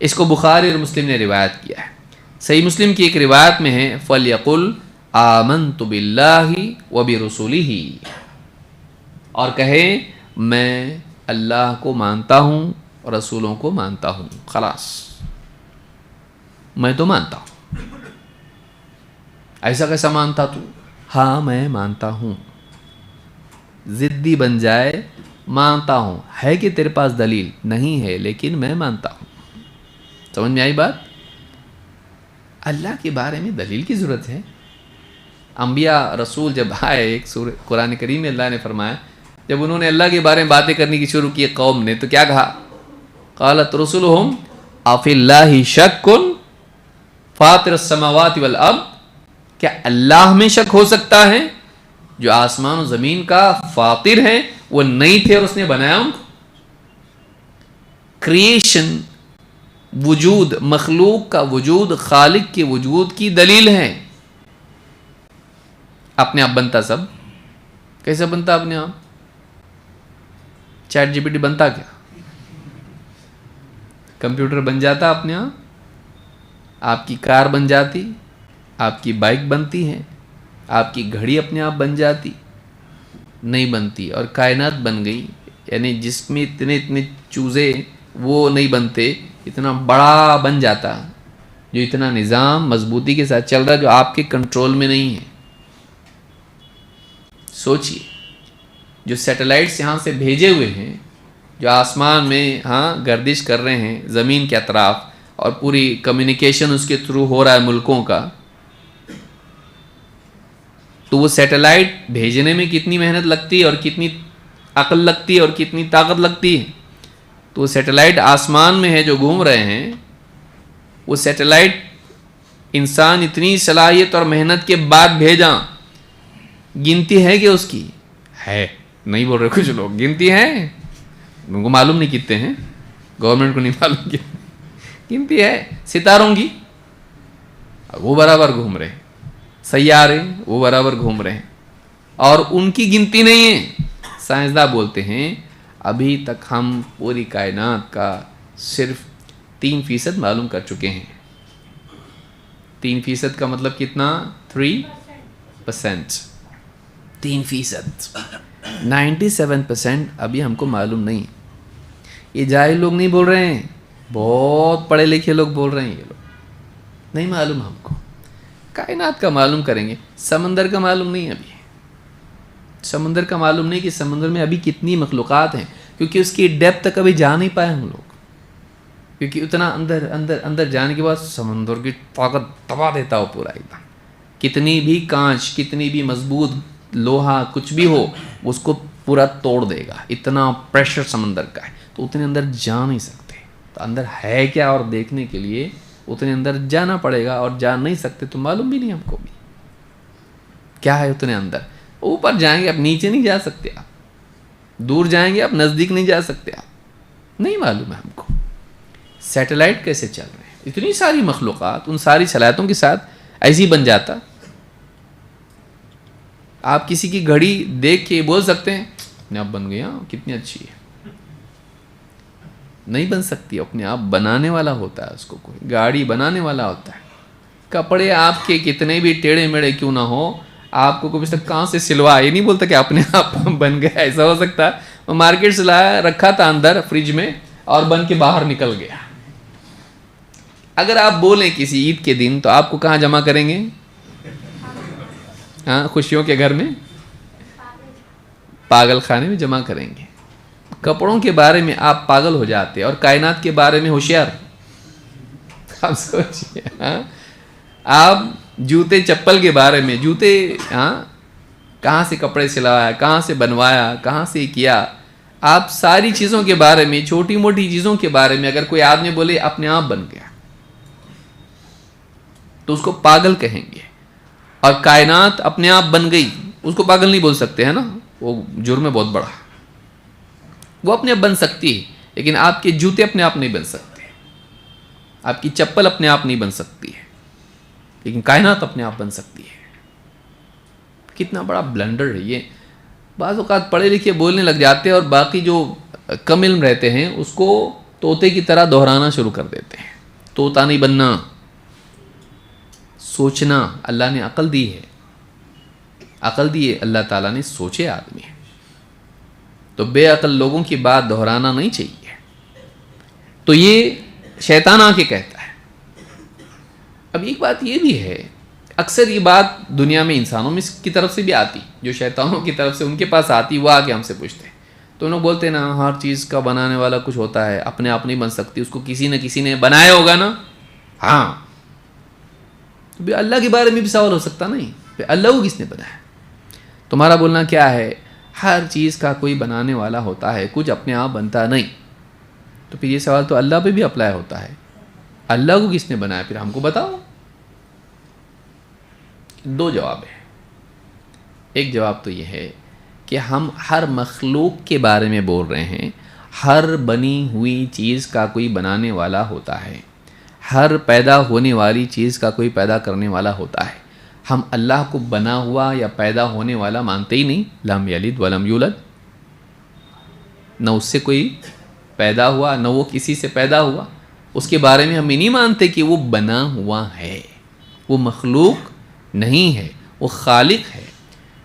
اس کو بخاری اور مسلم نے روایت کیا ہے۔ صحیح مسلم کی ایک روایت میں ہے فَلْيَقُلْ آمَنْتُ بِاللَّهِ وَبِرُسُلِهِ، اور کہے میں اللہ کو مانتا ہوں اور رسولوں کو مانتا ہوں، خلاص میں تو مانتا ہوں۔ ایسا کیسا مانتا تو؟ ہاں میں مانتا ہوں، ضدی بن جائے، مانتا ہوں، ہے کہ تیرے پاس دلیل؟ نہیں ہے لیکن میں مانتا ہوں۔ سمجھ میں آئی بات؟ اللہ کے بارے میں دلیل کی ضرورت ہے۔ انبیاء رسول جب آئے، ایک قرآن کریم میں اللہ نے فرمایا جب انہوں نے اللہ کے بارے میں باتیں کرنے کی شروع کی قوم نے تو کیا کہا؟ قالت رسلهم افی اللہ شک فاطر السماوات والارض، کیا اللہ میں شک ہو سکتا ہے جو آسمان و زمین کا فاطر ہے، وہ نہیں تھے اور اس نے بنایا ان کو؟ کریشن، وجود، مخلوق کا وجود خالق کے وجود کی دلیل ہے۔ اپنے آپ بنتا سب، کیسے بنتا اپنے آپ؟ چیٹ جی پی ٹی بنتا کیا؟ کمپیوٹر بن جاتا اپنے آپ؟ آپ کی کار بن جاتی، آپ کی بائک بنتی ہے، آپ کی گھڑی اپنے آپ بن جاتی؟ نہیں بنتی۔ اور کائنات بن گئی، یعنی جس میں اتنے چوزے وہ نہیں بنتے، اتنا بڑا بن جاتا جو اتنا نظام مضبوطی کے ساتھ چل رہا جو آپ کے کنٹرول میں نہیں ہے۔ سوچئے، جو سیٹلائٹس یہاں سے بھیجے ہوئے ہیں، جو آسمان میں گردش کر رہے ہیں زمین کے اطراف، اور پوری کمیونیکیشن اس کے تھرو ہو رہا ہے ملکوں کا، تو وہ سیٹلائٹ بھیجنے میں کتنی محنت لگتی ہے اور کتنی عقل لگتی ہے اور کتنی طاقت لگتی ہے۔ تو وہ سیٹلائٹ آسمان میں ہے جو گھوم رہے ہیں، وہ سیٹلائٹ انسان اتنی صلاحیت اور محنت کے بعد بھیجا، گنتی ہے کہ اس کی ہے؟ نہیں بول رہے کچھ لوگ، گنتی ہے؟ ان کو معلوم نہیں کتنے ہیں، گورنمنٹ کو نہیں معلوم کتنے، گنتی ہے ستاروں کی، وہ برابر گھوم رہے ہیں، سیارے وہ برابر گھوم رہے ہیں، اور ان کی گنتی نہیں ہے۔ سائنسداں بولتے ہیں ابھی تک ہم پوری کائنات کا صرف 3% معلوم کر چکے ہیں۔ 3% کا مطلب کتنا؟ 3%، 3%، 97% ابھی ہم کو معلوم نہیں۔ یہ جاہل لوگ نہیں بول رہے ہیں، بہت پڑھے لکھے لوگ بول رہے ہیں، یہ لوگ نہیں معلوم ہم کو۔ کائنات کا معلوم کریں گے، سمندر کا معلوم نہیں، ابھی سمندر کا معلوم نہیں کہ سمندر میں ابھی کتنی مخلوقات ہیں، کیونکہ اس کی ڈیپتھ تک ابھی جا نہیں پائے ہم لوگ، کیونکہ اتنا اندر اندر اندر جانے کے بعد سمندر کی طاقت دبا دیتا ہو پورا ایک دم۔ کتنی بھی کانچ، کتنی بھی مضبوط لوہا کچھ بھی ہو، اس کو پورا توڑ دے گا، اتنا پریشر سمندر کا ہے، تو اتنے اندر جا نہیں سکتے۔ تو اندر ہے کیا، اور دیکھنے کے لیے اتنے اندر جانا پڑے گا، اور جا نہیں سکتے تو معلوم بھی نہیں ہم کو بھی کیا ہے اتنے اندر۔ اوپر جائیں گے، اب نیچے نہیں جا سکتے، آپ دور جائیں گے، اب نزدیک نہیں جا سکتے، آپ نہیں معلوم ہے ہم کو۔ سیٹلائٹ کیسے چل رہے ہیں، اتنی ساری مخلوقات، ان ساری صلاحیتوں کے ساتھ ایسے ہی بن جاتا۔ آپ کسی کی گھڑی دیکھ کے بول سکتے ہیں اپنے آپ بن گیا، کتنی اچھی ہے؟ نہیں بن سکتی، اپنے آپ بنانے والا ہوتا ہے اس کو، کوئی گاڑی بنانے والا ہوتا ہے۔ کپڑے آپ کے کتنے بھی ٹیڑھے میڑھے کیوں نہ ہو، آپ کو کبھی تک کہاں سے سلوا، یہ نہیں بولتا کہ اپنے آپ بن گیا، ایسا ہو سکتا ہے؟ وہ مارکیٹ سے لایا، رکھا تھا اندر فریج میں، اور بن کے باہر نکل گیا۔ اگر آپ بولیں کسی عید کے دن تو آپ کو کہاں جمع کریں گے؟ خوشیوں کے گھر میں، پاگل خانے میں جمع کریں گے۔ کپڑوں کے بارے میں آپ پاگل ہو جاتے، اور کائنات کے بارے میں ہوشیار۔ آپ سوچئے، آپ جوتے چپل کے بارے میں، جوتے کہاں سے کپڑے سلوایا، کہاں سے بنوایا، کہاں سے کیا، آپ ساری چیزوں کے بارے میں، چھوٹی موٹی چیزوں کے بارے میں اگر کوئی آدمی بولے اپنے آپ بن گیا تو اس کو پاگل کہیں گے۔ اور کائنات اپنے آپ بن گئی، اس کو پاگل نہیں بول سکتے، ہے نا، وہ جرم ہے بہت بڑا۔ وہ اپنے آپ بن سکتی ہے، لیکن آپ کے جوتے اپنے آپ نہیں بن سکتے۔ آپ کی چپل اپنے آپ نہیں بن سکتی ہے، لیکن کائنات اپنے آپ بن سکتی ہے۔ کتنا بڑا بلنڈر ہے یہ۔ بعض اوقات پڑھے لکھے بولنے لگ جاتے ہیں اور باقی جو کم علم رہتے ہیں اس کو طوطے کی طرح دہرانا شروع کر دیتے ہیں۔ طوطا نہیں بننا، سوچنا۔ اللہ نے عقل دی ہے، عقل دی ہے اللہ تعالیٰ نے، سوچے آدمی، تو بے عقل لوگوں کی بات دہرانا نہیں چاہیے۔ تو یہ شیطان آ کے کہتا ہے۔ اب ایک بات یہ بھی ہے، اکثر یہ بات دنیا میں انسانوں میں کی طرف سے بھی آتی، جو شیطانوں کی طرف سے ان کے پاس آتی، وہ آ کے ہم سے پوچھتے ہیں، تو انہوں بولتے ہیں نا ہر چیز کا بنانے والا کچھ ہوتا ہے، اپنے آپ نہیں بن سکتی، اس کو کسی نہ کسی نے بنایا ہوگا نا۔ ہاں، بھی اللہ کے بارے میں بھی سوال ہو سکتا نہیں، اللہ کو کس نے بنایا؟ تمہارا بولنا کیا ہے؟ ہر چیز کا کوئی بنانے والا ہوتا ہے، کچھ اپنے آپ بنتا نہیں۔ تو پھر یہ سوال تو اللہ پہ بھی اپلائی ہوتا ہے، اللہ کو کس نے بنایا؟ پھر ہم کو بتاؤ۔ دو جواب ہیں۔ ایک جواب تو یہ ہے کہ ہم ہر مخلوق کے بارے میں بول رہے ہیں، ہر بنی ہوئی چیز کا کوئی بنانے والا ہوتا ہے، ہر پیدا ہونے والی چیز کا کوئی پیدا کرنے والا ہوتا ہے۔ ہم اللہ کو بنا ہوا یا پیدا ہونے والا مانتے ہی نہیں۔ لم یلد ولم یولد، نہ اس سے کوئی پیدا ہوا نہ وہ کسی سے پیدا ہوا، اس کے بارے میں ہم یہ نہیں مانتے کہ وہ بنا ہوا ہے، وہ مخلوق نہیں ہے، وہ خالق ہے۔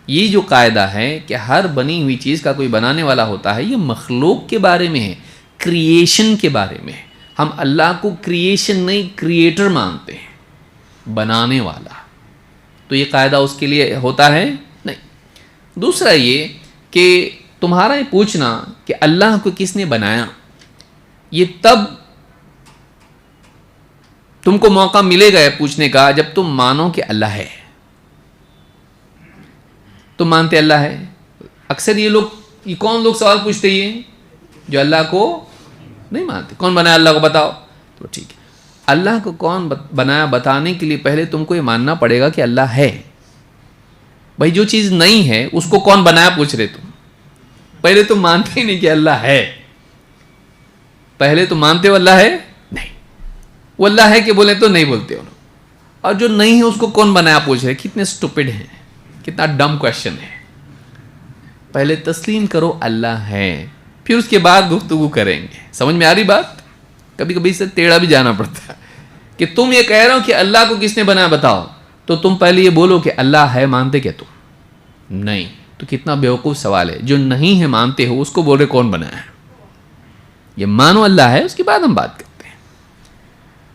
یہ جو قاعدہ ہے کہ ہر بنی ہوئی چیز کا کوئی بنانے والا ہوتا ہے، یہ مخلوق کے بارے میں ہے، کریشن کے بارے میں ہے۔ ہم اللہ کو کریشن نہیں کریٹر مانتے ہیں، بنانے والا۔ تو یہ قاعدہ اس کے لیے ہوتا ہے نہیں۔ دوسرا یہ کہ تمہارا یہ پوچھنا کہ اللہ کو کس نے بنایا، یہ تب تم کو موقع ملے گا پوچھنے کا جب تم مانو کہ اللہ ہے۔ تم مانتے اللہ ہے؟ اکثر یہ کون لوگ سوال پوچھتے ہیں جو اللہ کو نہیں مانتے؟ کون بنایا اللہ کو بتاؤ؟ تو ٹھیک ہے، اللہ کو کون بنایا بتانے کے لیے پہلے تم کو یہ ماننا پڑے گا کہ اللہ ہے۔ بھائی جو چیز نہیں ہے اس کو کون بنایا پوچھ رہے تم؟ پہلے تم مانتے ہی نہیں کہ اللہ ہے، پہلے تم مانتے ہو اللہ ہے؟ نہیں، وہ اللہ ہے کہ بولے تو نہیں بولتے ہو، اور جو نہیں ہے اس کو کون بنایا پوچھ رہے؟ کتنے سٹوپڈ ہیں، کتنا ڈم کوشچن ہے۔ پہلے تسلیم کرو اللہ ہے، پھر اس کے بعد گفتگو کریں گے۔ سمجھ میں آ رہی بات؟ کبھی کبھی سے ٹیڑھا بھی جانا پڑتا ہے کہ تم یہ کہہ رہے ہو کہ اللہ کو کس نے بنایا بتاؤ، تو تم پہلے یہ بولو کہ اللہ ہے، مانتے کیا تم؟ نہیں، تو کتنا بیوقوف سوال ہے۔ جو نہیں ہے مانتے ہو اس کو بول رہے کون بنایا ہے؟ یہ مانو اللہ ہے، اس کے بعد ہم بات کرتے ہیں۔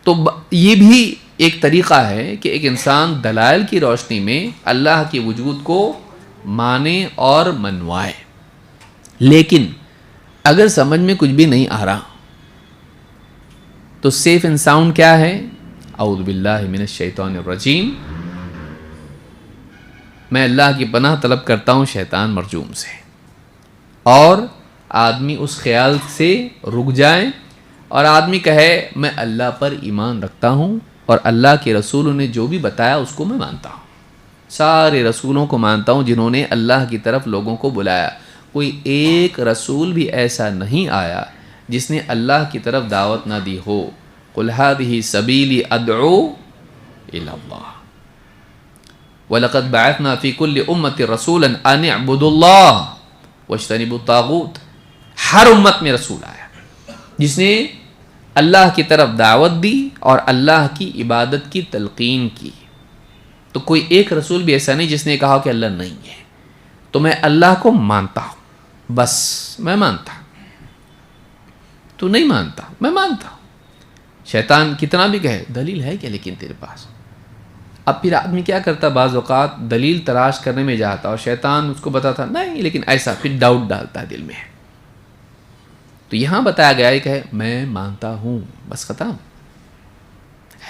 تو یہ بھی ایک طریقہ ہے کہ ایک انسان دلائل کی روشنی میں اللہ کے وجود کو مانے اور منوائے۔ لیکن اگر سمجھ میں کچھ بھی نہیں آ رہا تو سیف اینڈ ساؤنڈ کیا ہے؟ اعوذ باللہ من الشیطان الرجیم، میں اللہ کی پناہ طلب کرتا ہوں شیطان مرجوم سے، اور آدمی اس خیال سے رک جائے اور آدمی کہے میں اللہ پر ایمان رکھتا ہوں اور اللہ کے رسولوں نے جو بھی بتایا اس کو میں مانتا ہوں، سارے رسولوں کو مانتا ہوں جنہوں نے اللہ کی طرف لوگوں کو بلایا۔ کوئی ایک رسول بھی ایسا نہیں آیا جس نے اللہ کی طرف دعوت نہ دی ہو۔ قُلْ هَٰذِهِ سَبِيلِي أَدْعُو إِلَى اللَّهِ وَلَقَدْ بَعَثْنَا فِي كُلِّ أُمَّةٍ رَسُولًا أَنِ اعْبُدُوا اللَّهَ وَاجْتَنِبُوا الطَّاغُوتَ۔ ہر امت میں رسول آیا جس نے اللہ کی طرف دعوت دی اور اللہ کی عبادت کی تلقین کی۔ تو کوئی ایک رسول بھی ایسا نہیں جس نے کہا کہ اللہ نہیں ہے، تو میں اللہ کو مانتا ہوں، بس میں مانتا ہوں، تو نہیں مانتا میں مانتا ہوں۔ شیطان کتنا بھی کہے دلیل ہے کیا لیکن تیرے پاس؟ اب پھر آدمی کیا کرتا، بعض اوقات دلیل تلاش کرنے میں جاتا اور شیطان اس کو بتاتا نہیں لیکن ایسا، پھر ڈاؤٹ ڈالتا ہے دل میں۔ تو یہاں بتایا گیا ہے کہ میں مانتا ہوں، بس ختم،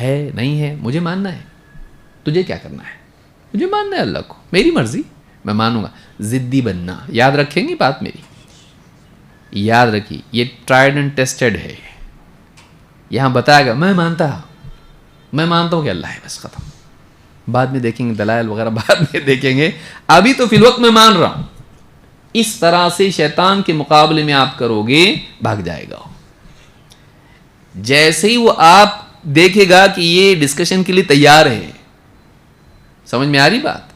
ہے نہیں ہے مجھے ماننا ہے، تجھے کیا کرنا ہے؟ مجھے ماننا ہے اللہ کو، میری مرضی، میں مانوں گا۔ ضدی بننا، یاد رکھیں گی بات میری، یاد رکھی، یہ ٹرائیڈ اینڈ ٹیسٹڈ ہے۔ یہاں بتایا گیا میں مانتا ہوں کہ اللہ ہے، بس ختم۔ بعد میں دیکھیں گے دلائل وغیرہ، بعد میں دیکھیں گے، ابھی تو فی الوقت میں مان رہا ہوں۔ اس طرح سے شیطان کے مقابلے میں آپ کرو گے، بھاگ جائے گا۔ جیسے ہی وہ آپ دیکھے گا کہ یہ ڈسکشن کے لیے تیار ہے. سمجھ میں آ رہی بات؟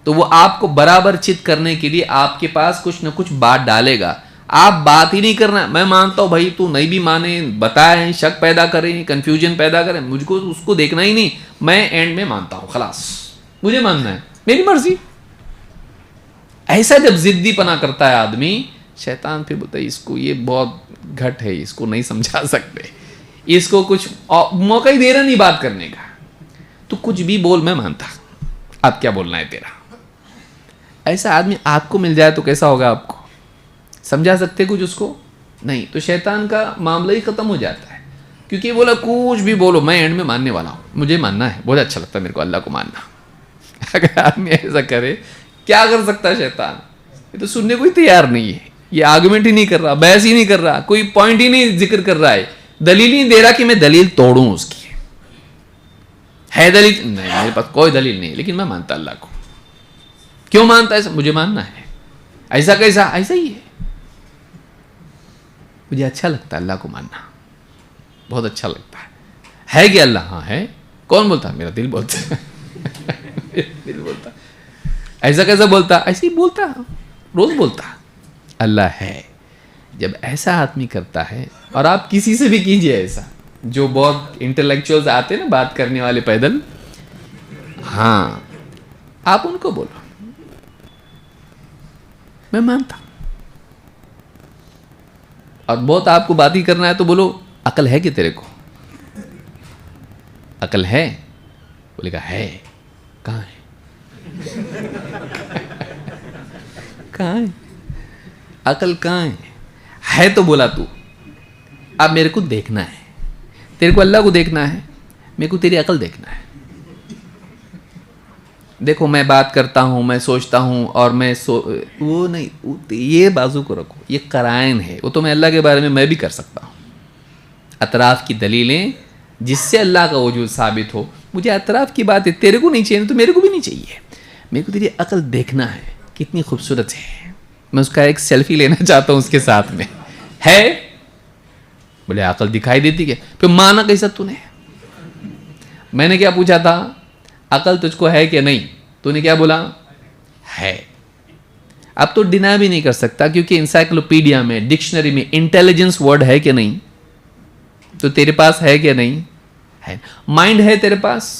تو وہ آپ کو برابر چت کرنے کے لیے آپ کے پاس کچھ نہ کچھ بات ڈالے گا. آپ بات ہی نہیں کرنا, میں مانتا ہوں بھائی, تو نہیں بھی مانے, بتائیں, شک پیدا کریں, کنفیوژن پیدا کریں, مجھ کو اس کو دیکھنا ہی نہیں. میں اینڈ میں مانتا ہوں, خلاص مجھے ماننا ہے, میری مرضی. ایسا جب ضدی پنا کرتا ہے آدمی, شیطان پھر بولتا ہے اس کو یہ بہت گھٹ ہے, اس کو نہیں سمجھا سکتے, اس کو کچھ موقع ہی دے رہا نہیں بات کرنے کا. تو کچھ بھی بول, میں مانتا, اب کیا بولنا ہے تیرا. ایسا آدمی آپ کو مل جائے تو کیسا ہوگا؟ آپ کو سمجھا سکتے کچھ اس کو نہیں. تو شیطان کا معاملہ ہی ختم ہو جاتا ہے, کیونکہ بولا کچھ بھی بولو, میں اینڈ میں ماننے والا ہوں, مجھے ماننا ہے, بہت اچھا لگتا ہے میرے کو اللہ کو ماننا. اگر آدمی ایسا کرے, کیا کر سکتا ہے شیطان؟ یہ تو سننے کو ہی تیار نہیں ہے, یہ آرگومنٹ ہی نہیں کر رہا, بحث ہی نہیں کر رہا, کوئی پوائنٹ ہی نہیں ذکر کر رہا ہے, دلیل ہی نہیں دے رہا کہ میں دلیل توڑوں اس کی. ہے دلیل؟ نہیں, میرے پاس کوئی دلیل نہیں, لیکن میں مانتا اللہ کو. کیوں مانتا ہے؟ مجھے ماننا ہے. ایسا کیسا؟ ایسا ہی ہے, مجھے اچھا لگتا ہے اللہ کو ماننا, بہت اچھا لگتا ہے. کہ اللہ؟ ہاں ہے. کون بولتا؟ میرا دل بولتا ہے. دل بولتا. ایسا کیسا بولتا؟ ایسے ہی بولتا, روز بولتا. اللہ ہے. جب ایسا آدمی کرتا ہے, اور آپ کسی سے بھی کیجئے ایسا, جو بہت انٹلیکچوئلز آتے ہیں نا بات کرنے والے پیدل, ہاں, آپ ان کو بولو میں مانتا. اور بہت آپ کو بات ہی کرنا ہے تو بولو عقل ہے کہ تیرے کو؟ عقل ہے؟ بولے گا ہے. کہاں ہے؟ کہاں ہے عقل؟ کہاں ہے تو بولا تو. اب میرے کو دیکھنا ہے, تیرے کو اللہ کو دیکھنا ہے, میرے کو تیری عقل دیکھنا ہے. دیکھو میں بات کرتا ہوں, میں سوچتا ہوں, اور میں وہ نہیں, یہ بازو کو رکھو, یہ قرائن ہے. وہ تو میں اللہ کے بارے میں بھی کر سکتا ہوں, اطراف کی دلیلیں جس سے اللہ کا وجود ثابت ہو. مجھے اطراف کی بات ہے, تیرے کو نہیں چاہیے تو میرے کو بھی نہیں چاہیے. میرے کو تیری عقل دیکھنا ہے, کتنی خوبصورت ہے. میں اس کا ایک سیلفی لینا چاہتا ہوں اس کے ساتھ میں. ہے؟ بولے عقل دکھائی دیتی کیا؟ پھر مانا کیسا تو نے؟ میں نے کیا پوچھا تھا, عقل تجھ کو ہے کہ نہیں؟ تو نے کیا بولا؟ ہے. اب تو ڈینا بھی نہیں کر سکتا, کیونکہ انسائکلوپیڈیا میں, ڈکشنری میں انٹیلیجنس ورڈ ہے کہ نہیں؟ تو تیرے پاس ہے کہ نہیں؟ ہے. مائنڈ ہے تیرے پاس؟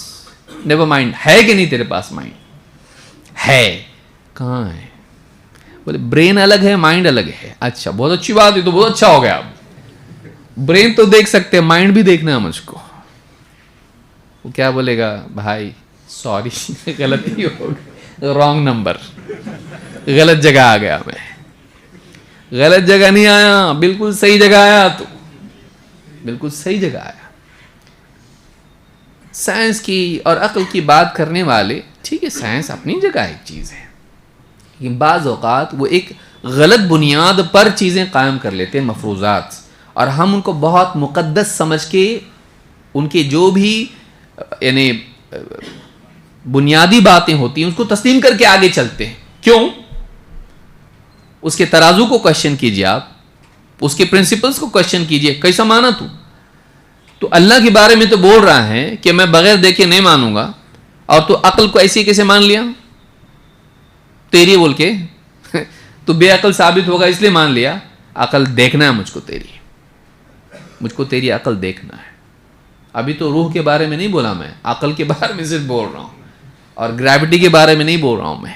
Never mind. ہے کہ نہیں تیرے پاس مائنڈ؟ ہے. کہاں ہے؟ بولے برین الگ ہے, مائنڈ الگ ہے. اچھا, بہت اچھی بات ہے, تو بہت اچھا ہو گیا. اب برین تو دیکھ سکتے ہیں, مائنڈ بھی دیکھنا ہے مجھ کو. وہ کیا بولے گا؟ بھائی سوری, غلطی ہو گئی, رانگ نمبر, غلط جگہ آ گیا. میں غلط جگہ نہیں آیا, بالکل صحیح جگہ آیا. تو بالکل صحیح جگہ آیا. سائنس کی اور عقل کی بات کرنے والے, ٹھیک ہے سائنس اپنی جگہ ایک چیز ہے, لیکن بعض اوقات وہ ایک غلط بنیاد پر چیزیں قائم کر لیتے ہیں, مفروضات, اور ہم ان کو بہت مقدس سمجھ کے ان کے جو بھی یعنی بنیادی باتیں ہوتی ہیں اس کو تسلیم کر کے آگے چلتے ہیں. کیوں؟ اس کے ترازو کو کوشچن کیجئے, آپ اس کے پرنسپلز کو کوشچن کیجئے, کیسا مانا تو اللہ کے بارے میں تو بول رہا ہے کہ میں بغیر دیکھے نہیں مانوں گا, اور تو عقل کو ایسی کیسے مان لیا تیری بول کے؟ تو بے عقل ثابت ہوگا اس لیے مان لیا. عقل دیکھنا ہے مجھ کو تیری, مجھ کو تیری عقل دیکھنا ہے. ابھی تو روح کے بارے میں نہیں بولا میں, عقل کے بارے میں صرف بول رہا ہوں, اور گریوٹی کے بارے میں نہیں بول رہا ہوں میں,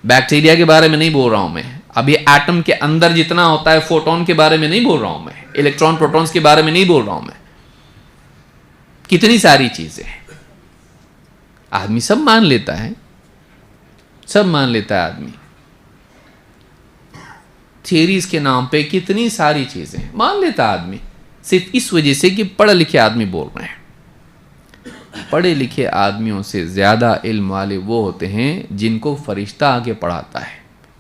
بیکٹیریا کے بارے میں نہیں بول رہا ہوں میں, ابھی ایٹم کے اندر جتنا ہوتا ہے فوٹون کے بارے میں نہیں بول رہا ہوں میں, الیکٹران پروٹونز کے بارے میں نہیں بول رہا ہوں میں. کتنی ساری چیزیں آدمی سب مان لیتا ہے, سب مان لیتا ہے آدمی. تھیوریز کے نام پہ کتنی ساری چیزیں مان لیتا آدمی, صرف اس وجہ سے کہ پڑھے لکھے آدمی بول رہے ہیں. پڑھے لکھے آدمیوں سے زیادہ علم والے وہ ہوتے ہیں جن کو فرشتہ آگے پڑھاتا ہے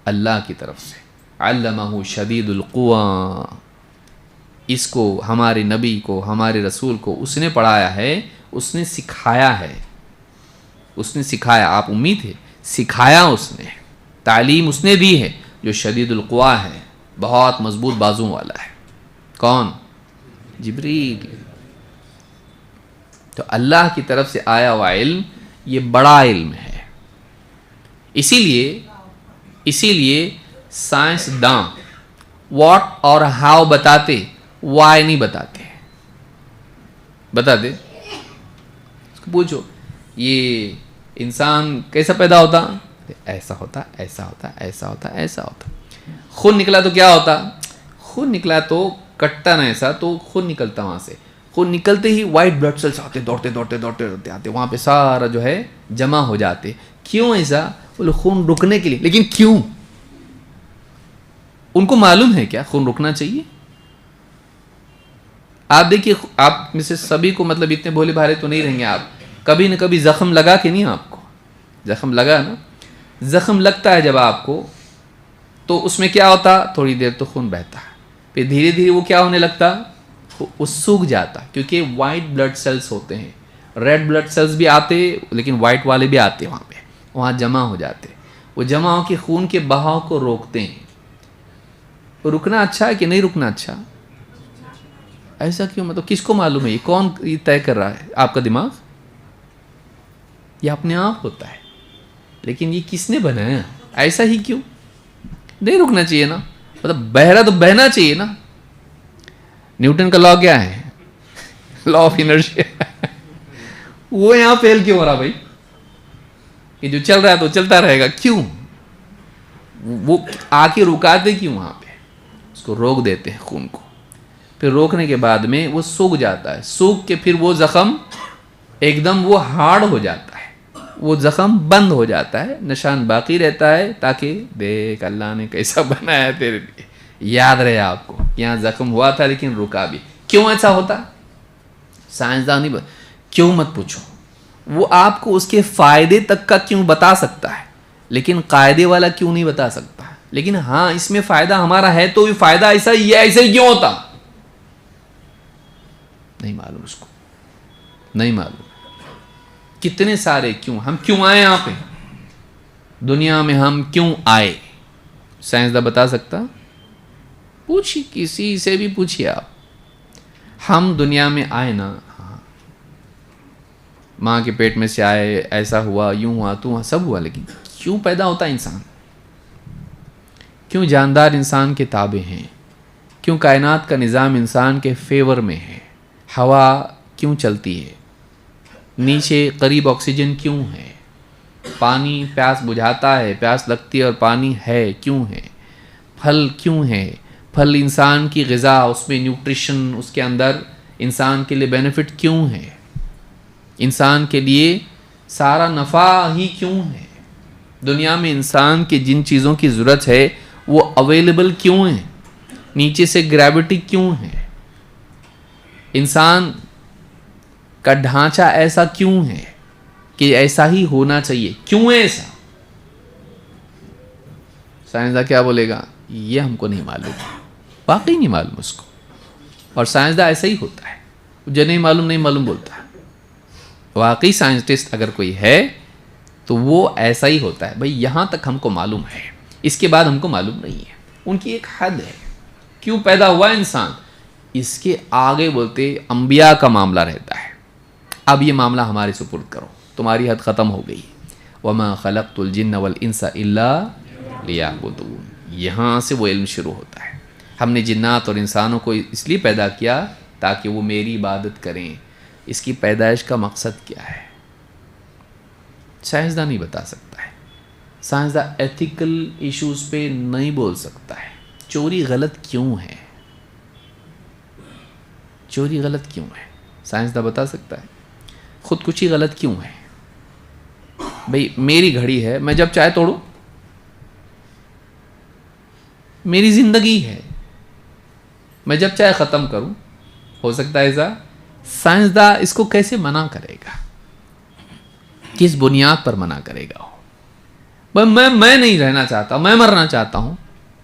اللہ کی طرف سے. علمہ شدید القویٰ, اس کو ہمارے نبی کو, ہمارے رسول کو اس نے پڑھایا ہے, اس نے سکھایا ہے, اس نے سکھایا. آپ امید ہے سکھایا اس نے, تعلیم اس نے دی ہے, جو شدید القویٰ ہے, بہت مضبوط بازوں والا ہے. کون؟ جبریل. تو اللہ کی طرف سے آیا ہوا علم یہ بڑا علم ہے. اسی لیے سائنس داں واٹ اور ہاؤ بتاتے, وائی نہیں بتاتے. بتاتے اس کو پوچھو یہ انسان کیسا پیدا ہوتا, ایسا ہوتا, ایسا ہوتا, ایسا ہوتا, ایسا ہوتا. خون نکلا تو کیا ہوتا, خون نکلا تو کٹتا نہ ایسا تو خون نکلتا, وہاں سے خون نکلتے ہی وائٹ بلڈ سیلس آتے, دوڑتے دوڑتے دوڑتے دوڑتے آتے, وہاں پہ سارا جو ہے جمع ہو جاتے. کیوں ایسا, بولے خون رکنے کے لیے. لیکن کیوں, ان کو معلوم ہے کیا خون رکنا چاہیے؟ آپ دیکھیے, آپ میں سے سبھی کو مطلب اتنے بھولے بھارے تو نہیں رہیں گے آپ, کبھی نہ کبھی زخم لگا کہ نہیں, آپ کو زخم لگا نا. زخم لگتا ہے جب آپ کو تو اس میں کیا ہوتا, تھوڑی دیر تو خون بہتا ہے, پھر دھیرے دھیرے وہ کیا ہونے لگتا, وہ سوکھ جاتا, کیونکہ وائٹ بلڈ سیلس ہوتے ہیں. ریڈ بلڈ سیلس بھی آتے لیکن وائٹ والے بھی آتے, وہاں جمع ہو جاتے. وہ جمع ہو کے خون کے بہاؤ کو روکتے ہیں. رکنا اچھا ہے کہ نہیں رکنا اچھا, ایسا کیوں, مطلب کس کو معلوم ہے, یہ کون یہ طے کر رہا ہے, آپ کا دماغ, یہ اپنے آپ ہوتا ہے. لیکن یہ کس نے بنایا, ایسا ہی کیوں, نہیں رکنا چاہیے نا, مطلب بہ رہا تو بہنا چاہیے نا. نیوٹن کا لا کیا ہے, لا آف انرشیا, وہ یہاں فیل کیوں ہو رہا بھائی, کہ جو چل رہا ہے تو چلتا رہے گا, کیوں, وہ آ کے رکاتے کیوں وہاں پہ, اس کو روک دیتے ہیں خون کو. پھر روکنے کے بعد میں وہ سوکھ جاتا ہے, سوکھ کے پھر وہ زخم ایک دم وہ ہارڈ ہو جاتا ہے, وہ زخم بند ہو جاتا ہے, نشان باقی رہتا ہے, تاکہ دیکھ اللہ نے کیسا بنایا ہے تیرے لیے, یاد رہے آپ کو یہاں زخم ہوا تھا لیکن رکا بھی. کیوں ایسا ہوتا, سائنسدان نہیں, کیوں مت پوچھو, وہ آپ کو اس کے فائدے تک کا کیوں بتا سکتا ہے, لیکن قاعدے والا کیوں نہیں بتا سکتا. لیکن ہاں اس میں فائدہ ہمارا ہے, تو یہ فائدہ ایسا ہی ہے, ایسا ہی کیوں ہوتا, نہیں معلوم, اس کو نہیں معلوم. کتنے سارے کیوں, ہم کیوں آئے یہاں پہ دنیا میں, ہم کیوں آئے, سائنسداں بتا سکتا, پوچھیے کسی سے بھی پوچھیے آپ. ہم دنیا میں آئے نا, ماں کے پیٹ میں سے آئے, ایسا ہوا, یوں ہوا, تو ہوا, سب ہوا, لیکن کیوں پیدا ہوتا ہے انسان, کیوں جاندار انسان کے تابع ہیں, کیوں کائنات کا نظام انسان کے فیور میں ہے, ہوا کیوں چلتی ہے, نیچے قریب آکسیجن کیوں ہے, پانی پیاس بجھاتا ہے, پیاس لگتی ہے اور پانی ہے, کیوں ہے, پھل کیوں ہے, پھل انسان کی غذا, اس میں نیوٹریشن, اس کے اندر انسان کے لیے بینیفٹ کیوں ہے, انسان کے لیے سارا نفع ہی کیوں ہے, دنیا میں انسان کی جن چیزوں کی ضرورت ہے وہ اویلیبل کیوں ہیں, نیچے سے گریوٹی کیوں ہے, انسان کا ڈھانچہ ایسا کیوں ہے کہ ایسا ہی ہونا چاہیے, کیوں ہے ایسا. سائنسداں کیا بولے گا, یہ ہم کو نہیں معلوم, واقعی نہیں معلوم اس کو. اور سائنسداں ایسا ہی ہوتا ہے, جو نہیں معلوم بولتا ہے. واقعی سائنٹسٹ اگر کوئی ہے تو وہ ایسا ہی ہوتا ہے, بھئی یہاں تک ہم کو معلوم ہے, اس کے بعد ہم کو معلوم نہیں ہے. ان کی ایک حد ہے, کیوں پیدا ہوا انسان, اس کے آگے بولتے انبیاء کا معاملہ رہتا ہے. اب یہ معاملہ ہمارے سپرد کرو, تمہاری حد ختم ہو گئی. وما خلقت الجن والانس الا لیعبدون, یہاں سے وہ علم شروع ہوتا ہے. ہم نے جنات اور انسانوں کو اس لیے پیدا کیا تاکہ وہ میری عبادت کریں. اس کی پیدائش کا مقصد کیا ہے, سائنسداں نہیں بتا سکتا ہے. سائنسداں ایتھیکل ایشوز پہ نہیں بول سکتا ہے. چوری غلط کیوں ہے, چوری غلط کیوں ہے, سائنسداں بتا سکتا ہے. خودکشی غلط کیوں ہے, بھئی میری گھڑی ہے, میں جب چاہے توڑوں, میری زندگی ہے, میں جب چاہے ختم کروں, ہو سکتا ہے ایسا. سائنسداں اس کو کیسے منع کرے گا, کس بنیاد پر منع کرے گا. میں نہیں رہنا چاہتا, میں مرنا چاہتا ہوں.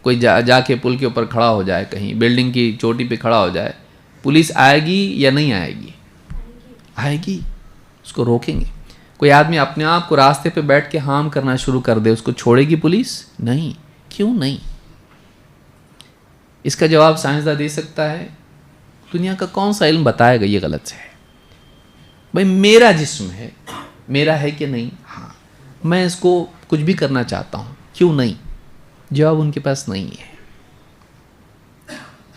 کوئی جا کے پل کے اوپر کھڑا ہو جائے, کہیں بلڈنگ کی چوٹی پہ کھڑا ہو جائے, پولیس آئے گی یا نہیں آئے گی, آئے گی, اس کو روکیں گے. کوئی آدمی اپنے آپ کو راستے پہ بیٹھ کے ہارم کرنا شروع کر دے, اس کو چھوڑے گی پولیس, نہیں. کیوں نہیں, اس کا جواب سائنسداں دے سکتا ہے. دنیا کا کون سا علم بتائے گا یہ غلط ہے. بھائی میرا جسم ہے، میرا ہے کہ نہیں؟ ہاں، میں اس کو کچھ بھی کرنا چاہتا ہوں، کیوں نہیں؟ جواب ان کے پاس نہیں ہے.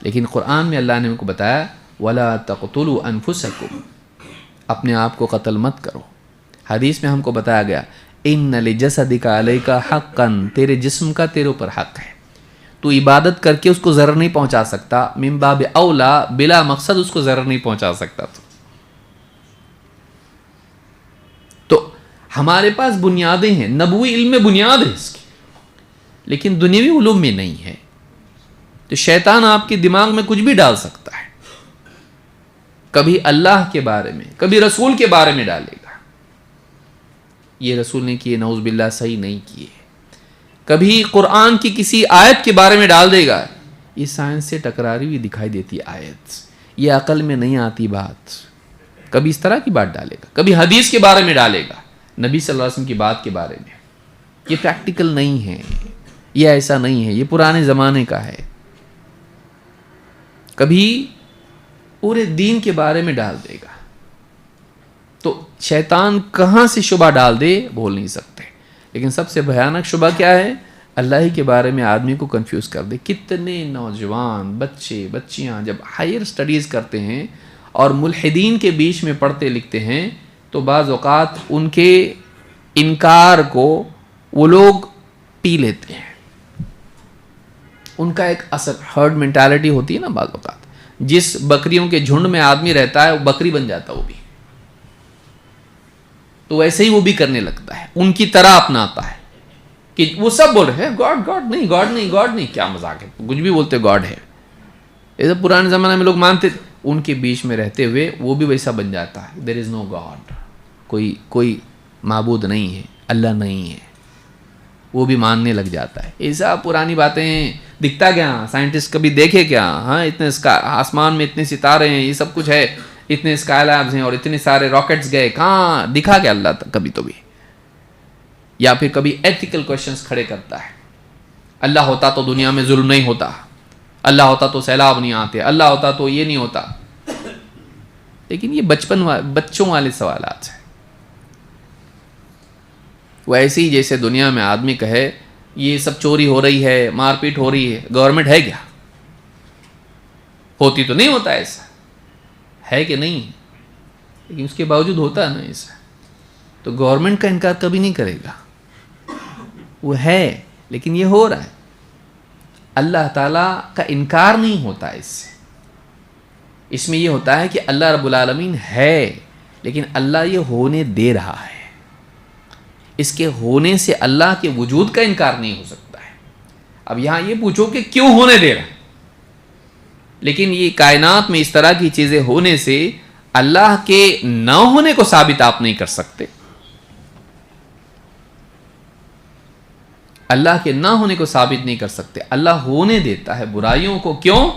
لیکن قرآن میں اللہ نے ان کو بتایا وَلَا تَقْتُلُوا أَنفُسَكُمْ، اپنے آپ کو قتل مت کرو. حدیث میں ہم کو بتایا گیا اِنَّ لِجَسَدِكَ عَلَيْكَ حَقًّا، تیرے جسم کا تیرے اوپر حق ہے. تو عبادت کر کے اس کو ضرر نہیں پہنچا سکتا، من باب اولا بلا مقصد اس کو ضرر نہیں پہنچا سکتا. تو ہمارے پاس بنیادیں ہیں، نبوی علم میں بنیاد ہے اس کی، لیکن دنیوی علوم میں نہیں ہے. تو شیطان آپ کے دماغ میں کچھ بھی ڈال سکتا ہے، کبھی اللہ کے بارے میں، کبھی رسول کے بارے میں ڈالے گا، یہ رسول نے کیے، نعوذ باللہ صحیح نہیں کیے. کبھی قرآن کی کسی آیت کے بارے میں ڈال دے گا، یہ سائنس سے ٹکراری ہوئی دکھائی دیتی آیت، یہ عقل میں نہیں آتی بات. کبھی اس طرح کی بات ڈالے گا، کبھی حدیث کے بارے میں ڈالے گا، نبی صلی اللہ علیہ وسلم کی بات کے بارے میں. یہ پریکٹیکل نہیں ہے، یہ ایسا نہیں ہے، یہ پرانے زمانے کا ہے. کبھی پورے دین کے بارے میں ڈال دے گا. تو شیطان کہاں سے شبہ ڈال دے بول نہیں سکتے. لیکن سب سے بھیانک شبہ کیا ہے؟ اللہ ہی کے بارے میں آدمی کو کنفیوز کر دے. کتنے نوجوان بچے بچیاں جب ہائر سٹڈیز کرتے ہیں اور ملحدین کے بیچ میں پڑھتے لکھتے ہیں تو بعض اوقات ان کے انکار کو وہ لوگ پی لیتے ہیں. ان کا ایک اثر ہرڈ مینٹالٹی ہوتی ہے نا، بعض اوقات جس بکریوں کے جھنڈ میں آدمی رہتا ہے وہ بکری بن جاتا ہے، وہ بھی تو ویسے ہی وہ بھی کرنے لگتا ہے، ان کی طرح اپناتا ہے کہ وہ سب بول رہے ہیں گاڈ گاڈ نہیں گاڈ نہیں گاڈ نہیں، کیا مذاق ہے، کچھ بھی بولتے گاڈ ہے. ایسا پرانے زمانے میں لوگ مانتے تھے، ان کے بیچ میں رہتے ہوئے وہ بھی ویسا بن جاتا ہے. دیر از نو گاڈ، کوئی معبود نہیں ہے، اللہ نہیں ہے، وہ بھی ماننے لگ جاتا ہے. ایسا پرانی باتیں دکھتا کیا، سائنٹسٹ کبھی دیکھے کیا؟ ہاں، اتنے آسمان میں اتنے ستارے ہیں، یہ سب کچھ ہے، اتنے اسکائی لیبز ہیں اور اتنے سارے راکٹس گئے، کہاں دکھا کیا اللہ تک کبھی تو بھی؟ یا پھر کبھی ایتھیکل کویشچنس کھڑے کرتا ہے، اللہ ہوتا تو دنیا میں ظلم نہیں ہوتا، اللہ ہوتا تو سیلاب نہیں آتے، اللہ ہوتا تو یہ نہیں ہوتا. لیکن یہ بچوں والے سوالات ہیں. وہ ایسے ہی جیسے دنیا میں آدمی کہے یہ سب چوری ہو رہی ہے، مار پیٹ ہو رہی ہے، گورنمنٹ ہے کیا؟ ہوتی تو نہیں ہوتا، ایسا ہے کہ نہیں؟ لیکن اس کے باوجود ہوتا ہے نا ایسا. تو گورنمنٹ کا انکار کبھی نہیں کرے گا، وہ ہے لیکن یہ ہو رہا ہے. اللہ تعالیٰ کا انکار نہیں ہوتا اس میں یہ ہوتا ہے کہ اللہ رب العالمین ہے، لیکن اللہ یہ ہونے دے رہا ہے. اس کے ہونے سے اللہ کے وجود کا انکار نہیں ہو سکتا ہے. اب یہاں یہ پوچھو کہ کیوں ہونے دے رہا ہے، لیکن یہ کائنات میں اس طرح کی چیزیں ہونے سے اللہ کے نہ ہونے کو ثابت آپ نہیں کر سکتے. اللہ کے نہ ہونے کو ثابت نہیں کر سکتے. اللہ ہونے دیتا ہے برائیوں کو. کیوں؟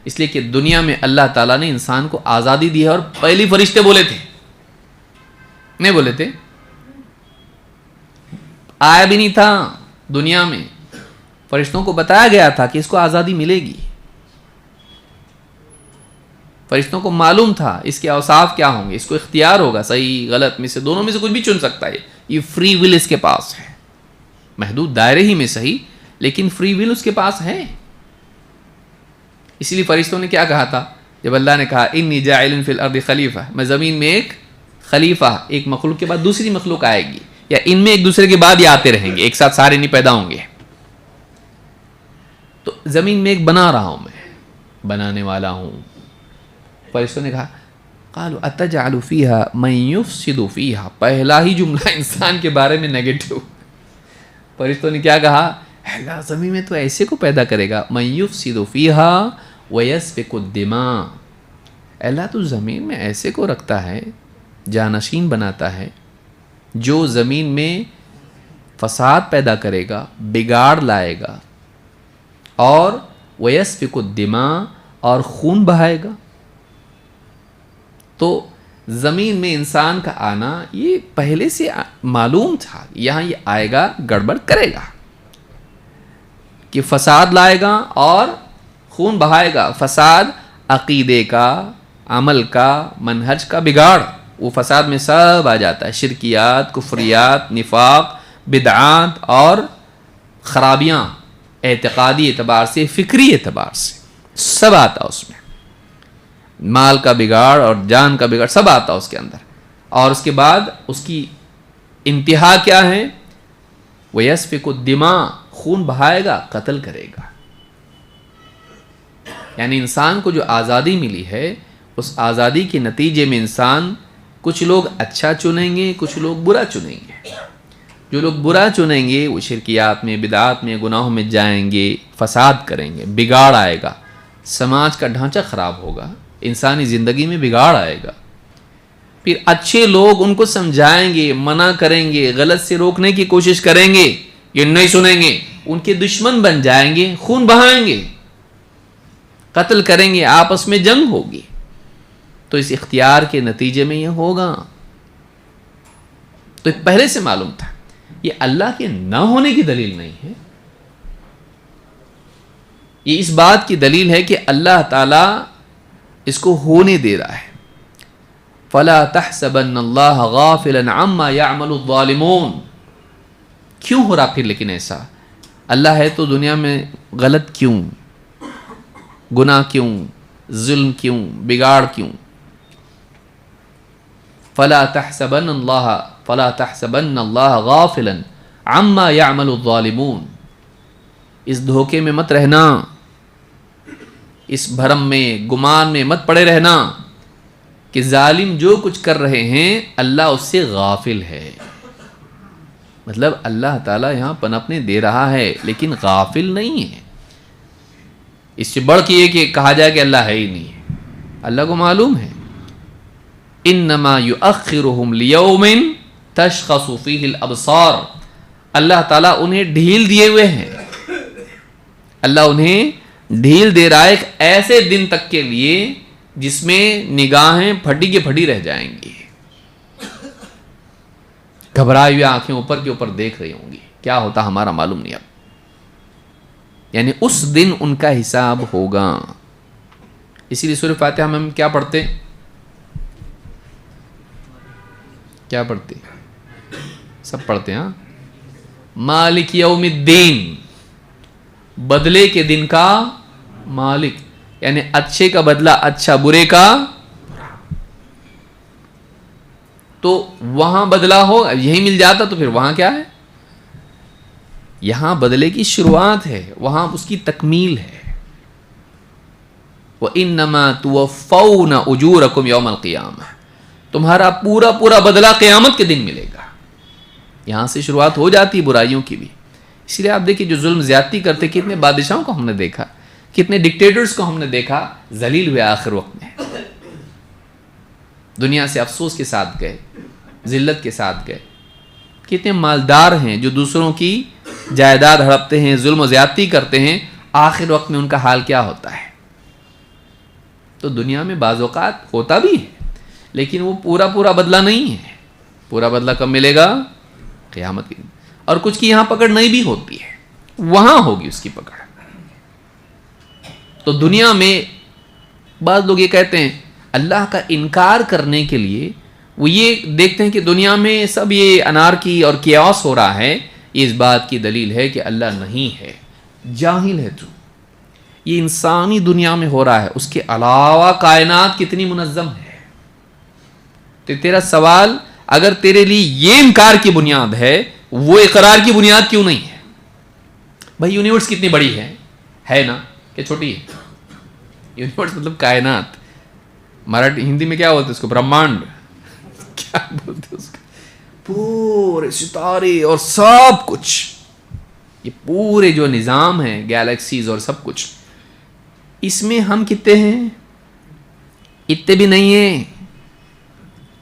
اس لیے کہ دنیا میں اللہ تعالیٰ نے انسان کو آزادی دی ہے. اور پہلی فرشتے بولے تھے، نہیں بولے تھے؟ آیا بھی نہیں تھا دنیا میں، فرشتوں کو بتایا گیا تھا کہ اس کو آزادی ملے گی. فرشتوں کو معلوم تھا اس کے اوصاف کیا ہوں گے، اس کو اختیار ہوگا، صحیح غلط میں سے دونوں میں سے کچھ بھی چن سکتا ہے. یہ فری ول اس کے پاس ہے، محدود دائرے ہی میں صحیح، لیکن فری ول اس کے پاس ہے. اس لیے فرشتوں نے کیا کہا تھا جب اللہ نے کہا انی جاعل فی الارض خلیفہ، میں زمین میں ایک خلیفہ، ایک مخلوق کے بعد دوسری مخلوق آئے گی، یا ان میں ایک دوسرے کے بعد یہ آتے رہیں گے، ایک ساتھ سارے نہیں پیدا ہوں گے. تو زمین میں ایک بنا رہا ہوں، میں بنانے والا ہوں. فرشتوں نے کہا قالوا اتجعل فیہا من یفسد فیہا، پہلا ہی جملہ انسان کے بارے میں نیگیٹو. فرشتوں نے کیا کہا؟ اللہ زمین میں تو ایسے کو پیدا کرے گا، من یفسد فیہا ویسفک الدماء، اللہ تو زمین میں ایسے کو رکھتا ہے، جانشین بناتا ہے جو زمین میں فساد پیدا کرے گا، بگاڑ لائے گا، اور ویسفک الدماء، اور خون بہائے گا. تو زمین میں انسان کا آنا یہ پہلے سے معلوم تھا، یہاں یہ آئے گا، گڑبڑ کرے گا، کہ فساد لائے گا اور خون بہائے گا. فساد عقیدے کا، عمل کا، منہج کا بگاڑ، وہ فساد میں سب آ جاتا ہے، شرکیات، کفریات، نفاق، بدعات اور خرابیاں اعتقادی اعتبار سے، فکری اعتبار سے سب آتا اس میں، مال کا بگاڑ اور جان کا بگاڑ سب آتا اس کے اندر. اور اس کے بعد اس کی انتہا کیا ہے؟ وَيَسْفِكُ الدِّمَاء، خون بہائے گا، قتل کرے گا. یعنی انسان کو جو آزادی ملی ہے، اس آزادی کے نتیجے میں انسان، کچھ لوگ اچھا چنیں گے، کچھ لوگ برا چنیں گے. جو لوگ برا چنیں گے وہ شرکیات میں، بدعات میں، گناہوں میں جائیں گے، فساد کریں گے، بگاڑ آئے گا، سماج کا ڈھانچہ خراب ہوگا، انسانی زندگی میں بگاڑ آئے گا. پھر اچھے لوگ ان کو سمجھائیں گے، منع کریں گے، غلط سے روکنے کی کوشش کریں گے، یہ نہیں سنیں گے، ان کے دشمن بن جائیں گے، خون بہائیں گے، قتل کریں گے، آپس میں جنگ ہوگی. تو اس اختیار کے نتیجے میں یہ ہوگا. تو پہلے سے معلوم تھا، یہ اللہ کے نہ ہونے کی دلیل نہیں ہے، یہ اس بات کی دلیل ہے کہ اللہ تعالیٰ اس کو ہونے دے رہا ہے. فَلَا تَحْسَبَنَّ اللَّهَ غَافِلًا عَمَّا يَعْمَلُ الظَّالِمُونَ. کیوں ہو رہا پھر لیکن ایسا؟ اللہ ہے تو دنیا میں غلط کیوں، گناہ کیوں، ظلم کیوں، بگاڑ کیوں؟ فَلَا تَحْسَبَنَّ اللَّهَ غَافِلًا عَمَّا يَعْمَلُ الظَّالِمُونَ. اس دھوکے میں مت رہنا، اس بھرم میں، گمان میں مت پڑے رہنا کہ ظالم جو کچھ کر رہے ہیں اللہ اس سے غافل ہے. مطلب اللہ تعالیٰ یہاں پنپنے دے رہا ہے لیکن غافل نہیں ہے. اس سے بڑھ کے یہ کہ کہا جائے کہ اللہ ہے ہی نہیں ہے، اللہ کو معلوم ہے. انما یؤخرہم لیوم تشخص فیہ الابصار. اللہ تعالیٰ انہیں ڈھیل دیے ہوئے ہیں، اللہ انہیں ڈھیل دے رہا ہے ایک ایسے دن تک کے لیے جس میں نگاہیں پھٹی کے پھٹی رہ جائیں گی، گھبرائے ہوئے آنکھیں اوپر کے اوپر دیکھ رہی ہوں گی، کیا ہوتا ہمارا معلوم نہیں اب. یعنی اس دن ان کا حساب ہوگا. اسی لیے سورہ فاتحہ میں ہم کیا پڑھتے سب پڑھتے ہیں، مالک یوم الدین، بدلے کے دن کا مالک. یعنی اچھے کا بدلہ اچھا، برے کا برا. تو وہاں بدلہ ہو، یہی مل جاتا تو پھر وہاں کیا ہے؟ یہاں بدلے کی شروعات ہے، وہاں اس کی تکمیل ہے. وَإِنَّمَا تُوَفَّوْنَ أُجُورَكُمْ يَوْمَ الْقِيَامَةِ. تمہارا پورا پورا بدلہ قیامت کے دن ملے گا. یہاں سے شروعات ہو جاتی برائیوں کی بھی. اس لیے آپ دیکھیں جو ظلم زیادتی کرتے، کتنے بادشاہوں کو ہم نے دیکھا، کتنے ڈکٹیٹرز کو ہم نے دیکھا ذلیل ہوئے آخر وقت میں، دنیا سے افسوس کے ساتھ گئے، ذلت کے ساتھ گئے. کتنے مالدار ہیں جو دوسروں کی جائیداد ہڑپتے ہیں، ظلم و زیادتی کرتے ہیں، آخر وقت میں ان کا حال کیا ہوتا ہے؟ تو دنیا میں بعض اوقات ہوتا بھی ہے لیکن وہ پورا پورا بدلہ نہیں ہے. پورا بدلہ کب ملے گا؟ قیامت کے دن. اور کچھ کی یہاں پکڑ نہیں بھی ہوتی ہے، وہاں ہوگی اس کی پکڑ. تو دنیا میں بعض لوگ یہ کہتے ہیں اللہ کا انکار کرنے کے لیے، وہ یہ دیکھتے ہیں کہ دنیا میں سب یہ انارکی اور کیاس ہو رہا ہے، یہ اس بات کی دلیل ہے کہ اللہ نہیں ہے. جاہل ہے تو. یہ انسانی دنیا میں ہو رہا ہے، اس کے علاوہ کائنات کتنی منظم ہے. تو تیرا سوال، اگر تیرے لیے یہ انکار کی بنیاد ہے، وہ اقرار کی بنیاد کیوں نہیں ہے؟ بھائی یونیورس کتنی بڑی ہے نا کہ چھوٹی ہے؟ یونیورس مطلب کائنات. مراٹھی ہندی میں کیا بولتے اس کو؟ برہمانڈ. کیا بولتے اس کو؟ پورے ستارے اور سب کچھ، یہ پورے جو نظام ہے، گیلیکسیز اور سب کچھ، اس میں ہم کتنے ہیں؟ اتنے بھی نہیں ہیں.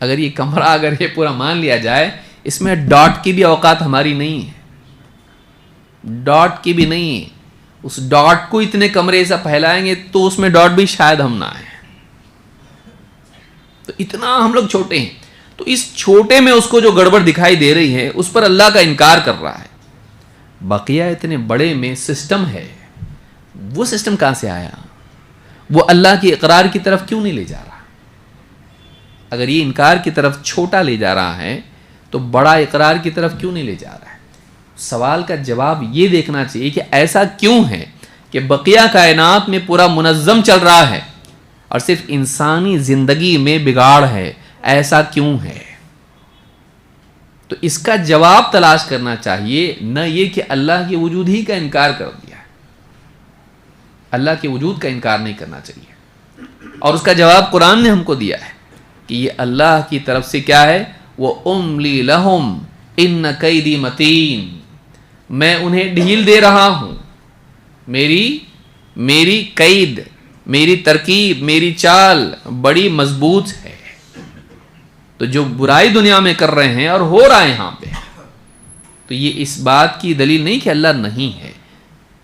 اگر یہ کمرہ، اگر یہ پورا مان لیا جائے، اس میں ڈاٹ کی بھی اوقات ہماری نہیں ہے، ڈاٹ کی بھی نہیں ہے. اس ڈاٹ کو اتنے کمرے ایسا پھیلائیں گے تو اس میں ڈاٹ بھی شاید ہم نہ آئیں. تو اتنا ہم لوگ چھوٹے ہیں. تو اس چھوٹے میں اس کو جو گڑبڑ دکھائی دے رہی ہے، اس پر اللہ کا انکار کر رہا ہے. بقیہ اتنے بڑے میں سسٹم ہے، وہ سسٹم کہاں سے آیا؟ وہ اللہ کی اقرار کی طرف کیوں نہیں لے جا رہا؟ اگر یہ انکار کی طرف چھوٹا لے جا رہا ہے تو بڑا اقرار کی طرف کیوں نہیں لے جا رہا ہے؟ سوال کا جواب یہ دیکھنا چاہیے کہ ایسا کیوں ہے کہ بقیہ کائنات میں پورا منظم چل رہا ہے اور صرف انسانی زندگی میں بگاڑ ہے، ایسا کیوں ہے؟ تو اس کا جواب تلاش کرنا چاہیے، نہ یہ کہ اللہ کے وجود ہی کا انکار کر دیا ہے۔ اللہ کے وجود کا انکار نہیں کرنا چاہیے، اور اس کا جواب قرآن نے ہم کو دیا ہے کہ یہ اللہ کی طرف سے کیا ہے؟ وَأُمْلِي لَهُمْ إِنَّ كَيْدِي مَتِينٌ، میں انہیں ڈھیل دے رہا ہوں، میری قید، میری ترکیب، میری چال بڑی مضبوط ہے۔ تو جو برائی دنیا میں کر رہے ہیں اور ہو رہا ہے یہاں پہ، تو یہ اس بات کی دلیل نہیں کہ اللہ نہیں ہے،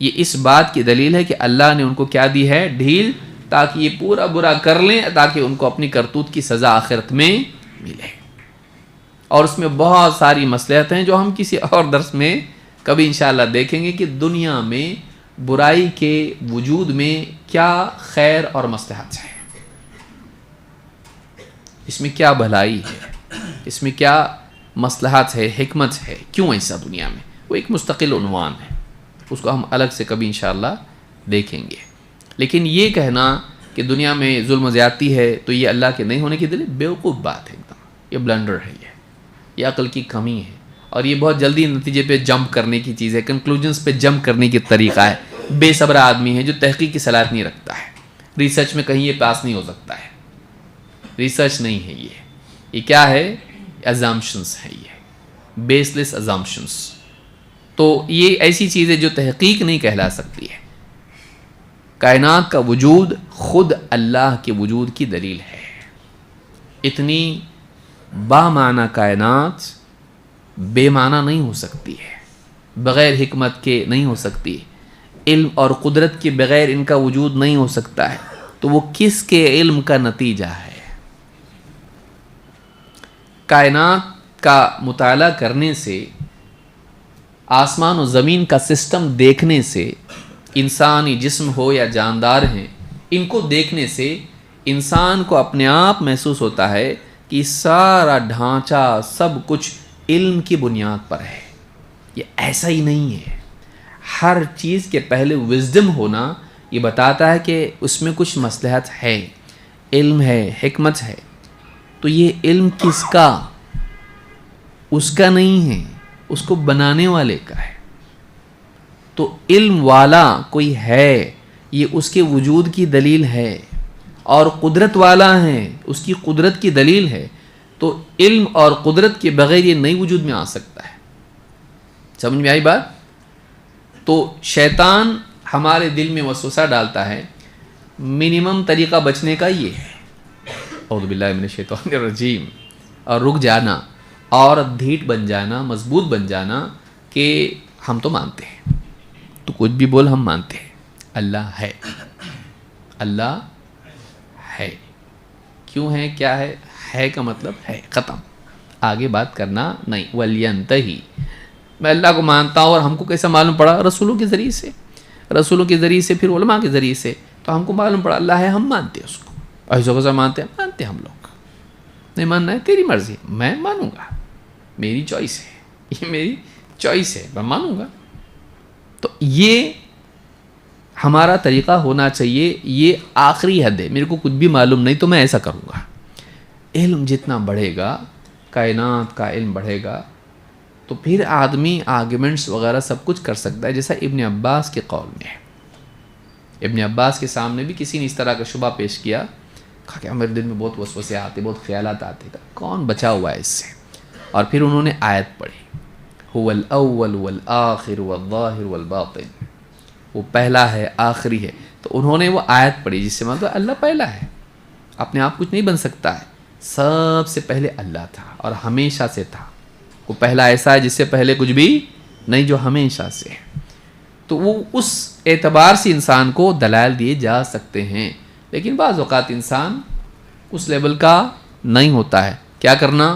یہ اس بات کی دلیل ہے کہ اللہ نے ان کو کیا دی ہے؟ ڈھیل، تاکہ یہ پورا برا کر لیں، تاکہ ان کو اپنی کرتوت کی سزا آخرت میں ملے۔ اور اس میں بہت ساری مصلحت ہیں جو ہم کسی اور درس میں کبھی انشاءاللہ دیکھیں گے کہ دنیا میں برائی کے وجود میں کیا خیر اور مصلحت ہے، اس میں کیا بھلائی ہے، اس میں کیا مصلحت ہے، حکمت ہے، کیوں ایسا دنیا میں، وہ ایک مستقل عنوان ہے، اس کو ہم الگ سے کبھی انشاءاللہ دیکھیں گے۔ لیکن یہ کہنا کہ دنیا میں ظلم و زیادتی ہے تو یہ اللہ کے نہیں ہونے کی دلیل بیوقوف بات ہے، ایک دم یہ بلنڈر ہے، یہ عقل کی کمی ہے، اور یہ بہت جلدی نتیجے پہ جمپ کرنے کی چیز ہے، کنکلوژنس پہ جمپ کرنے کی طریقہ ہے۔ بے صبر آدمی ہے جو تحقیق کی صلاحیت نہیں رکھتا ہے، ریسرچ میں کہیں یہ پاس نہیں ہو سکتا ہے، ریسرچ نہیں ہے یہ کیا ہے؟ ازامپشنس ہے، یہ بیس لیس ازامپشنس۔ تو یہ ایسی چیز ہے جو تحقیق نہیں کہلا سکتی ہے۔ کائنات کا وجود خود اللہ کے وجود کی دلیل ہے۔ اتنی بامعنی کائنات بے معنی نہیں ہو سکتی ہے، بغیر حکمت کے نہیں ہو سکتی، علم اور قدرت کے بغیر ان کا وجود نہیں ہو سکتا ہے۔ تو وہ کس کے علم کا نتیجہ ہے؟ کائنات کا مطالعہ کرنے سے، آسمان و زمین کا سسٹم دیکھنے سے، انسانی جسم ہو یا جاندار ہیں، ان کو دیکھنے سے انسان کو اپنے آپ محسوس ہوتا ہے کہ سارا ڈھانچہ سب کچھ علم کی بنیاد پر ہے۔ یہ ایسا ہی نہیں ہے، ہر چیز کے پہلے وزڈم ہونا یہ بتاتا ہے کہ اس میں کچھ مصلحت ہے، علم ہے، حکمت ہے۔ تو یہ علم کس کا؟ اس کا نہیں ہے، اس کو بنانے والے کا ہے۔ تو علم والا کوئی ہے، یہ اس کے وجود کی دلیل ہے، اور قدرت والا ہے، اس کی قدرت کی دلیل ہے۔ تو علم اور قدرت کے بغیر یہ نئی وجود میں آ سکتا ہے۔ سمجھ میں آئی بات؟ تو شیطان ہمارے دل میں وسوسہ ڈالتا ہے، منیمم طریقہ بچنے کا یہ ہے، اعوذ باللہ من الشیطان الرجیم، اور رک جانا اور ڈھیٹ بن جانا، مضبوط بن جانا کہ ہم تو مانتے ہیں، تو کچھ بھی بول ہم مانتے ہیں، اللہ ہے، اللہ ہے۔ کیوں ہے؟ کیا ہے کا مطلب ہے، ختم، آگے بات کرنا نہیں۔ وَلْيَنْتَهِ، میں اللہ کو مانتا ہوں، اور ہم کو کیسا معلوم پڑا؟ رسولوں کے ذریعے سے، رسولوں کے ذریعے سے، پھر علماء کے ذریعے سے، تو ہم کو معلوم پڑا اللہ ہے، ہم مانتے ہیں اس کو۔ ایسا کیسا مانتے ہیں؟ مانتے ہیں ہم لوگ۔ نہیں ماننا ہے تیری مرضی، میں مانوں گا، میری چوائس ہے، یہ میری چوائس ہے، میں مانوں گا۔ تو یہ ہمارا طریقہ ہونا چاہیے، یہ آخری حد ہے، میرے کو کچھ بھی معلوم نہیں تو میں ایسا کروں گا۔ علم جتنا بڑھے گا، کائنات کا علم بڑھے گا، تو پھر آدمی آرگیومنٹس وغیرہ سب کچھ کر سکتا ہے، جیسا ابن عباس کے قول میں ہے۔ ابن عباس کے سامنے بھی کسی نے اس طرح کا شبہ پیش کیا، کہا کہ میرے دل میں بہت وسوسے آتے، بہت خیالات آتے، کون بچا ہوا ہے اس سے؟ اور پھر انہوں نے آیت پڑھی، هو الاول والآخر والظاہر والباطن، وہ پہلا ہے، آخری ہے۔ تو انہوں نے وہ آیت پڑھی جس سے مطلب اللہ پہلا ہے، اپنے آپ کچھ نہیں بن سکتا ہے، سب سے پہلے اللہ تھا اور ہمیشہ سے تھا۔ وہ پہلا ایسا ہے جس سے پہلے کچھ بھی نہیں، جو ہمیشہ سے ہے۔ تو وہ اس اعتبار سے انسان کو دلائل دیے جا سکتے ہیں، لیکن بعض اوقات انسان اس لیول کا نہیں ہوتا ہے۔ کیا کرنا؟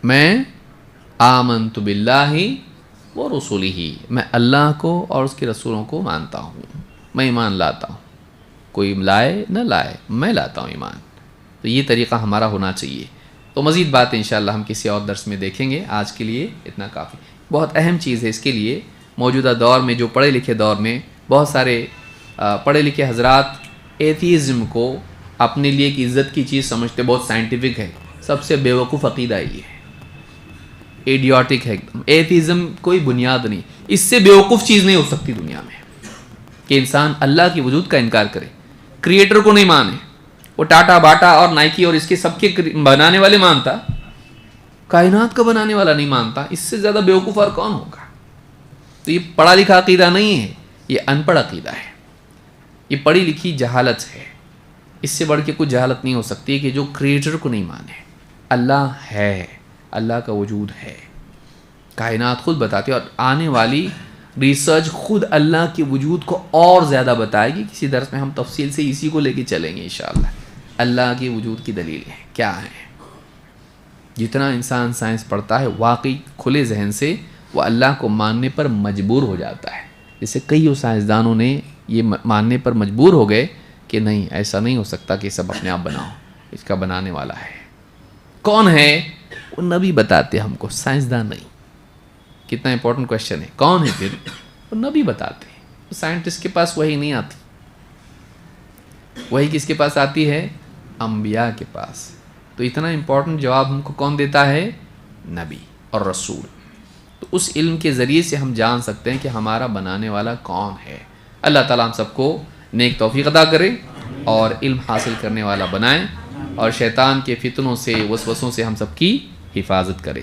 میں آمنت باللہ ورسولہ، میں اللہ کو اور اس کے رسولوں کو مانتا ہوں، میں ایمان لاتا ہوں، کوئی لائے نہ لائے، میں لاتا ہوں ایمان۔ تو یہ طریقہ ہمارا ہونا چاہیے. تو مزید بات انشاءاللہ ہم کسی اور درس میں دیکھیں گے. آج کے لیے اتنا کافی. بہت اہم چیز ہے اس کے لیے. موجودہ دور میں جو پڑھے لکھے دور میں بہت سارے پڑھے لکھے حضرات ایتھیزم کو اپنے لیے ایک عزت کی چیز سمجھتے, بہت سائنٹیفک ہے. سب سے بیوقوف عقیدہ یہ ہے, ایڈیوٹک ہے ایک دم. ایتھیزم کوئی بنیاد نہیں. اس سے بیوقوف چیز نہیں ہو سکتی دنیا میں کہ انسان اللہ کی وجود کا انکار کرے, کریٹر کو نہیں مانے. وہ ٹاٹا باٹا اور نائکی اور اس کے سب کے بنانے والے مانتا, کائنات کا بنانے والا نہیں مانتا. اس سے زیادہ بیوقوف اور کون ہوگا؟ تو یہ پڑھا لکھا عقیدہ نہیں ہے, یہ ان پڑھ عقیدہ ہے. یہ پڑھی لکھی جہالت ہے. اس سے بڑھ کے کوئی جہالت نہیں ہو سکتی کہ جو کریٹر کو نہیں مانے. اللہ ہے, اللہ کا وجود ہے, کائنات خود بتاتی ہے, اور آنے والی ریسرچ خود اللہ کے وجود کو اور زیادہ بتائے گی. کسی درس میں ہم تفصیل سے اسی کو لے کے چلیں گے انشاءاللہ. اللہ کے وجود کی دلیلیں کیا ہیں. جتنا انسان سائنس پڑھتا ہے واقعی کھلے ذہن سے وہ اللہ کو ماننے پر مجبور ہو جاتا ہے. جیسے کئی سائنسدانوں نے یہ ماننے پر مجبور ہو گئے کہ نہیں, ایسا نہیں ہو سکتا کہ سب اپنے آپ بناؤ, اس کا بنانے والا ہے. کون ہے؟ وہ نبی بتاتے ہم کو, سائنسدان نہیں. کتنا امپورٹنٹ کوشچن ہے. کون ہے پھر؟ وہ نبی بتاتے ہیں. سائنٹسٹ کے پاس وہی نہیں آتی. وہی کس کے پاس آتی ہے؟ انبیاء کے پاس. تو اتنا امپورٹنٹ جواب ہم کو کون دیتا ہے؟ نبی اور رسول. تو اس علم کے ذریعے سے ہم جان سکتے ہیں کہ ہمارا بنانے والا کون ہے. اللہ تعالیٰ ہم سب کو نیک توفیق عطا کرے اور علم حاصل کرنے والا بنائے, اور شیطان کے فتنوں سے وسوسوں سے ہم سب کی حفاظت کرے.